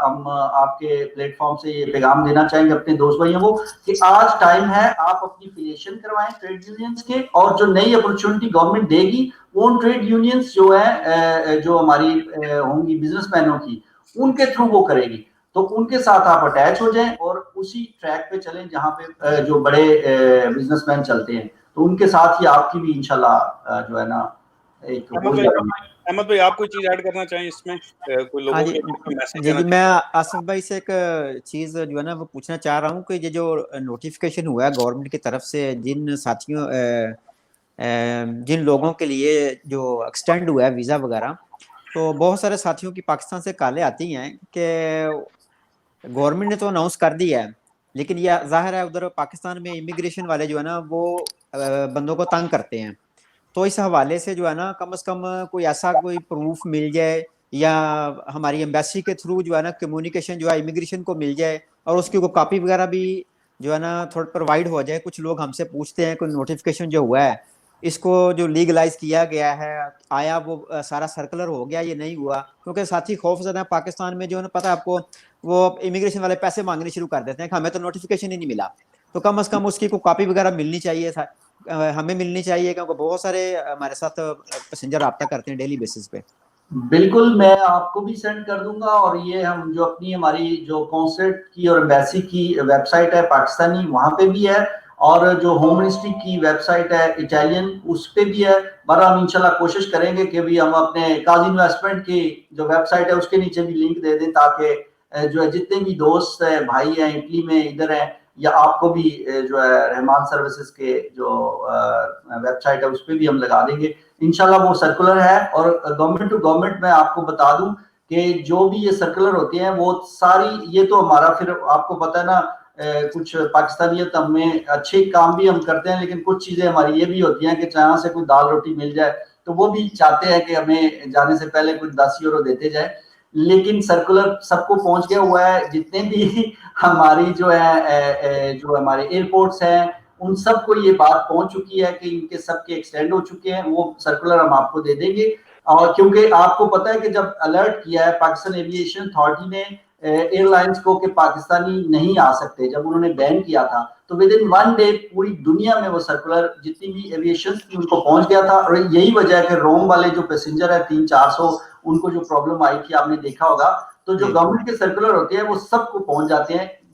ہم آپ کے پلیٹ فارم سے یہ پیغام دینا چاہیں گے اپنے دوست بھائیوں کو کہ آج ٹائم ہے آپ اپنی فیلیشن کروائیں ٹریڈ یونینز کے، اور جو نئی اپرچونٹی گورنمنٹ دے گی وہ ان ٹریڈ یونینز جو ہیں جو ہماری ہوں گی بزنس مینوں کی، ان کے تھرو وہ کرے گی. تو ان کے ساتھ آپ اٹیچ ہو جائیں اور اسی ٹریک پہ چلیں جہاں پہ جو بڑے بزنس مین چلتے ہیں. تو ان کے ساتھ ہی آپ کی بھی انشاءاللہ جو ہے نا ایک احمد بھائی آپ کوئی چیز ایڈ کرنا چاہیں اس میں، کوئی لوگوں کے میسج دینا جی میں آصف بھائی سے ایک چیز جو ہے نا وہ پوچھنا چاہ رہا ہوں کہ یہ جو نوٹیفیکیشن ہوا ہے گورنمنٹ کی طرف سے جن ساتھیوں جن لوگوں کے لیے جو ایکسٹینڈ ہوا ہے ویزا وغیرہ، تو بہت سارے ساتھیوں کی پاکستان سے کالیں آتی ہیں کہ گورنمنٹ نے تو اناؤنس کر دیا ہے لیکن یہ ظاہر ہے ادھر پاکستان میں امیگریشن والے جو ہے نا وہ بندوں کو تنگ کرتے ہیں. تو اس حوالے سے جو ہے نا کم از کم کوئی ایسا کوئی پروف مل جائے یا ہماری ایمبیسی کے تھرو جو ہے نا کمیونیکیشن جو ہے امیگریشن کو مل جائے اور اس کی کوئی کاپی وغیرہ بھی جو ہے نا تھوڑا پرووائڈ ہو جائے. کچھ لوگ ہم سے پوچھتے ہیں کوئی نوٹیفیکیشن جو ہوا ہے اس کو جو لیگلائز کیا گیا ہے آیا وہ سارا سرکولر ہو گیا یہ نہیں ہوا؟ کیونکہ ساتھی خوف زدہ ہیں پاکستان میں جو ہے نا پتہ ہے آپ کو وہ امیگریشن والے پیسے مانگنے شروع کر دیتے ہیں کہ ہمیں تو نوٹیفیکیشن ہی نہیں ملا. تو کم از کم اس کی کوئی کاپی وغیرہ ملنی چاہیے، ہمیں ملنی چاہیے کیونکہ بہت سارے ہمارے ساتھ پیسنجر رابطہ کرتے ہیں ڈیلی بیسس پہ. بالکل میں آپ کو بھی سینڈ کر دوں گا، اور یہ ہم جو اپنی ہماری جو کونسلیٹ کی اور ایمبیسی کی ویب سائٹ ہے پاکستانی وہاں پہ بھی ہے، اور جو ہوم منسٹری کی ویب سائٹ ہے اٹالین اس پہ بھی ہے. پر ہم انشاءاللہ کوشش کریں گے کہ بھی ہم اپنے قاضی انویسٹمنٹ کی جو ویب سائٹ ہے اس کے نیچے بھی لنک دے دیں تاکہ جو ہے جتنے بھی دوست ہیں بھائی ہیں اٹلی میں ادھر ہیں، یا آپ کو بھی جو ہے رحمان سروسز کے جو ویب سائٹ ہے اس پہ بھی ہم لگا دیں گے انشاءاللہ. وہ سرکولر ہے، اور گورنمنٹ ٹو گورنمنٹ میں آپ کو بتا دوں کہ جو بھی یہ سرکولر ہوتے ہیں وہ ساری، یہ تو ہمارا پھر آپ کو پتہ ہے نا کچھ پاکستانیت ہمیں اچھے کام بھی ہم کرتے ہیں لیکن کچھ چیزیں ہماری یہ بھی ہوتی ہیں کہ جہاں سے کوئی دال روٹی مل جائے تو وہ بھی چاہتے ہیں کہ ہمیں جانے سے پہلے کچھ 10 یورو دیتے جائیں. لیکن سرکولر سب کو پہنچ گیا ہوا ہے، جتنے بھی ہماری جو ہے جو ہمارے ایئرپورٹس ہیں ان سب کو یہ بات پہنچ چکی ہے کہ ان کے سب کے ایکسٹینڈ ہو چکے ہیں. وہ سرکولر ہم آپ کو دے دیں گے. اور کیونکہ آپ کو پتہ ہے کہ جب الرٹ کیا ہے پاکستان ایویشن اتھارٹی نے ایئر لائنز کو کہ پاکستانی نہیں آ سکتے، جب انہوں نے بین کیا تھا تو ود ان 1 ڈے پوری دنیا میں وہ سرکولر جتنی بھی ایویشن تھی ان کو پہنچ گیا تھا. اور یہی وجہ ہے کہ روم والے جو پیسنجر ہیں 300-400 ان کو جو پرابلم آئی تھی آپ نے دیکھا ہوگا. تو جو گورنمنٹ کے سرکولر ہوتے ہیں وہ سب کو پہنچ جاتے ہیں.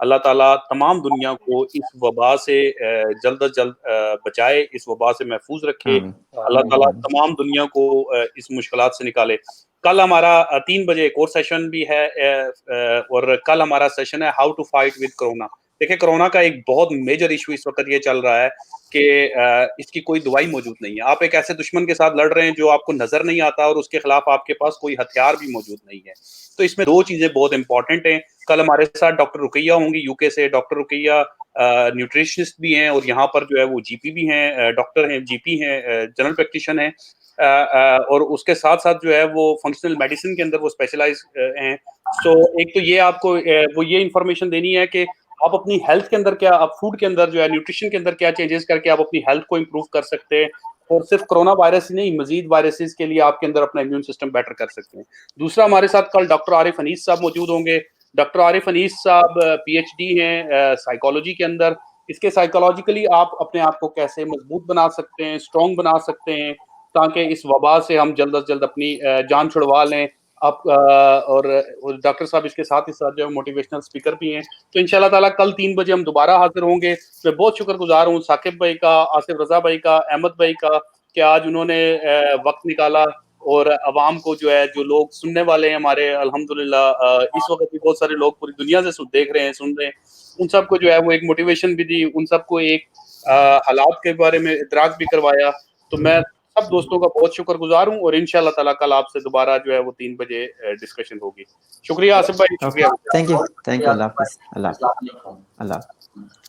اللہ تعالیٰ تمام دنیا کو اس وبا سے جلد از جلد بچائے، اس وبا سے محفوظ رکھے، اللہ تعالیٰ تمام دنیا کو اس مشکلات سے نکالے۔ کل ہمارا 3 بجے ایک اور سیشن بھی ہے، اور کل ہمارا سیشن ہے how to fight with corona. دیکھیں کرونا کا ایک بہت میجر ایشو اس وقت یہ چل رہا ہے کہ اس کی کوئی دوائی موجود نہیں ہے۔ آپ ایک ایسے دشمن کے ساتھ لڑ رہے ہیں جو آپ کو نظر نہیں آتا، اور اس کے خلاف آپ کے پاس کوئی ہتھیار بھی موجود نہیں ہے۔ تو اس میں 2 چیزیں بہت امپورٹنٹ ہیں۔ کل ہمارے ساتھ ڈاکٹر رقیہ ہوں گی UK سے۔ ڈاکٹر رقیہ نیوٹریشنسٹ بھی ہیں، اور یہاں پر جو ہے وہ GP بھی ہیں، ڈاکٹر ہیں، GP ہیں، جنرل پریکٹیشن ہیں، اور اس کے ساتھ ساتھ جو ہے وہ فنکشنل میڈیسن کے اندر وہ اسپیشلائز ہیں۔ سو ایک تو یہ آپ کو وہ یہ انفارمیشن دینی ہے کہ آپ اپنی ہیلتھ کے اندر کیا، آپ فوڈ کے اندر جو ہے نیوٹریشن کے اندر کیا چینجز کر کے آپ اپنی ہیلتھ کو امپروو کر سکتے ہیں، اور صرف کرونا وائرس ہی نہیں، مزید وائرسز کے لیے آپ کے اندر اپنا امیون سسٹم بیٹر کر سکتے ہیں۔ دوسرا ہمارے ساتھ کل ڈاکٹر عارف انیس صاحب موجود ہوں گے۔ ڈاکٹر عارف انیس صاحب PhD ہیں سائیکالوجی کے اندر۔ اس کے سائیکالوجیکلی آپ اپنے آپ کو کیسے مضبوط بنا سکتے ہیں، اسٹرانگ بنا سکتے ہیں، تاکہ اس وبا سے ہم جلد از جلد اپنی جان چھڑوا لیں۔ آپ اور ڈاکٹر صاحب اس کے ساتھ جو ہے موٹیویشنل اسپیکر بھی ہیں۔ تو انشاءاللہ تعالیٰ کل 3 بجے ہم دوبارہ حاضر ہوں گے۔ میں بہت شکر گزار ہوں ثاقب بھائی کا، آصف رضا بھائی کا، احمد بھائی کا، کہ آج انہوں نے وقت نکالا، اور عوام کو جو ہے، جو لوگ سننے والے ہیں ہمارے، الحمدللہ اس وقت بھی بہت سارے لوگ پوری دنیا سے دیکھ رہے ہیں، سن رہے ہیں، ان سب کو جو ہے وہ ایک موٹیویشن بھی دی، ان سب کو ایک حالات کے بارے میں ادراک بھی کروایا۔ تو میں سب دوستوں کا بہت شکر گزار ہوں، اور انشاءاللہ تعالیٰ کل آپ سے دوبارہ جو ہے وہ 3 بجے ڈسکشن ہوگی۔ شکریہ آصف بھائی، شکریہ۔ تھینک یو، اللہ حافظ، اللہ حافظ، السلام علیکم۔ اللہ حافظ۔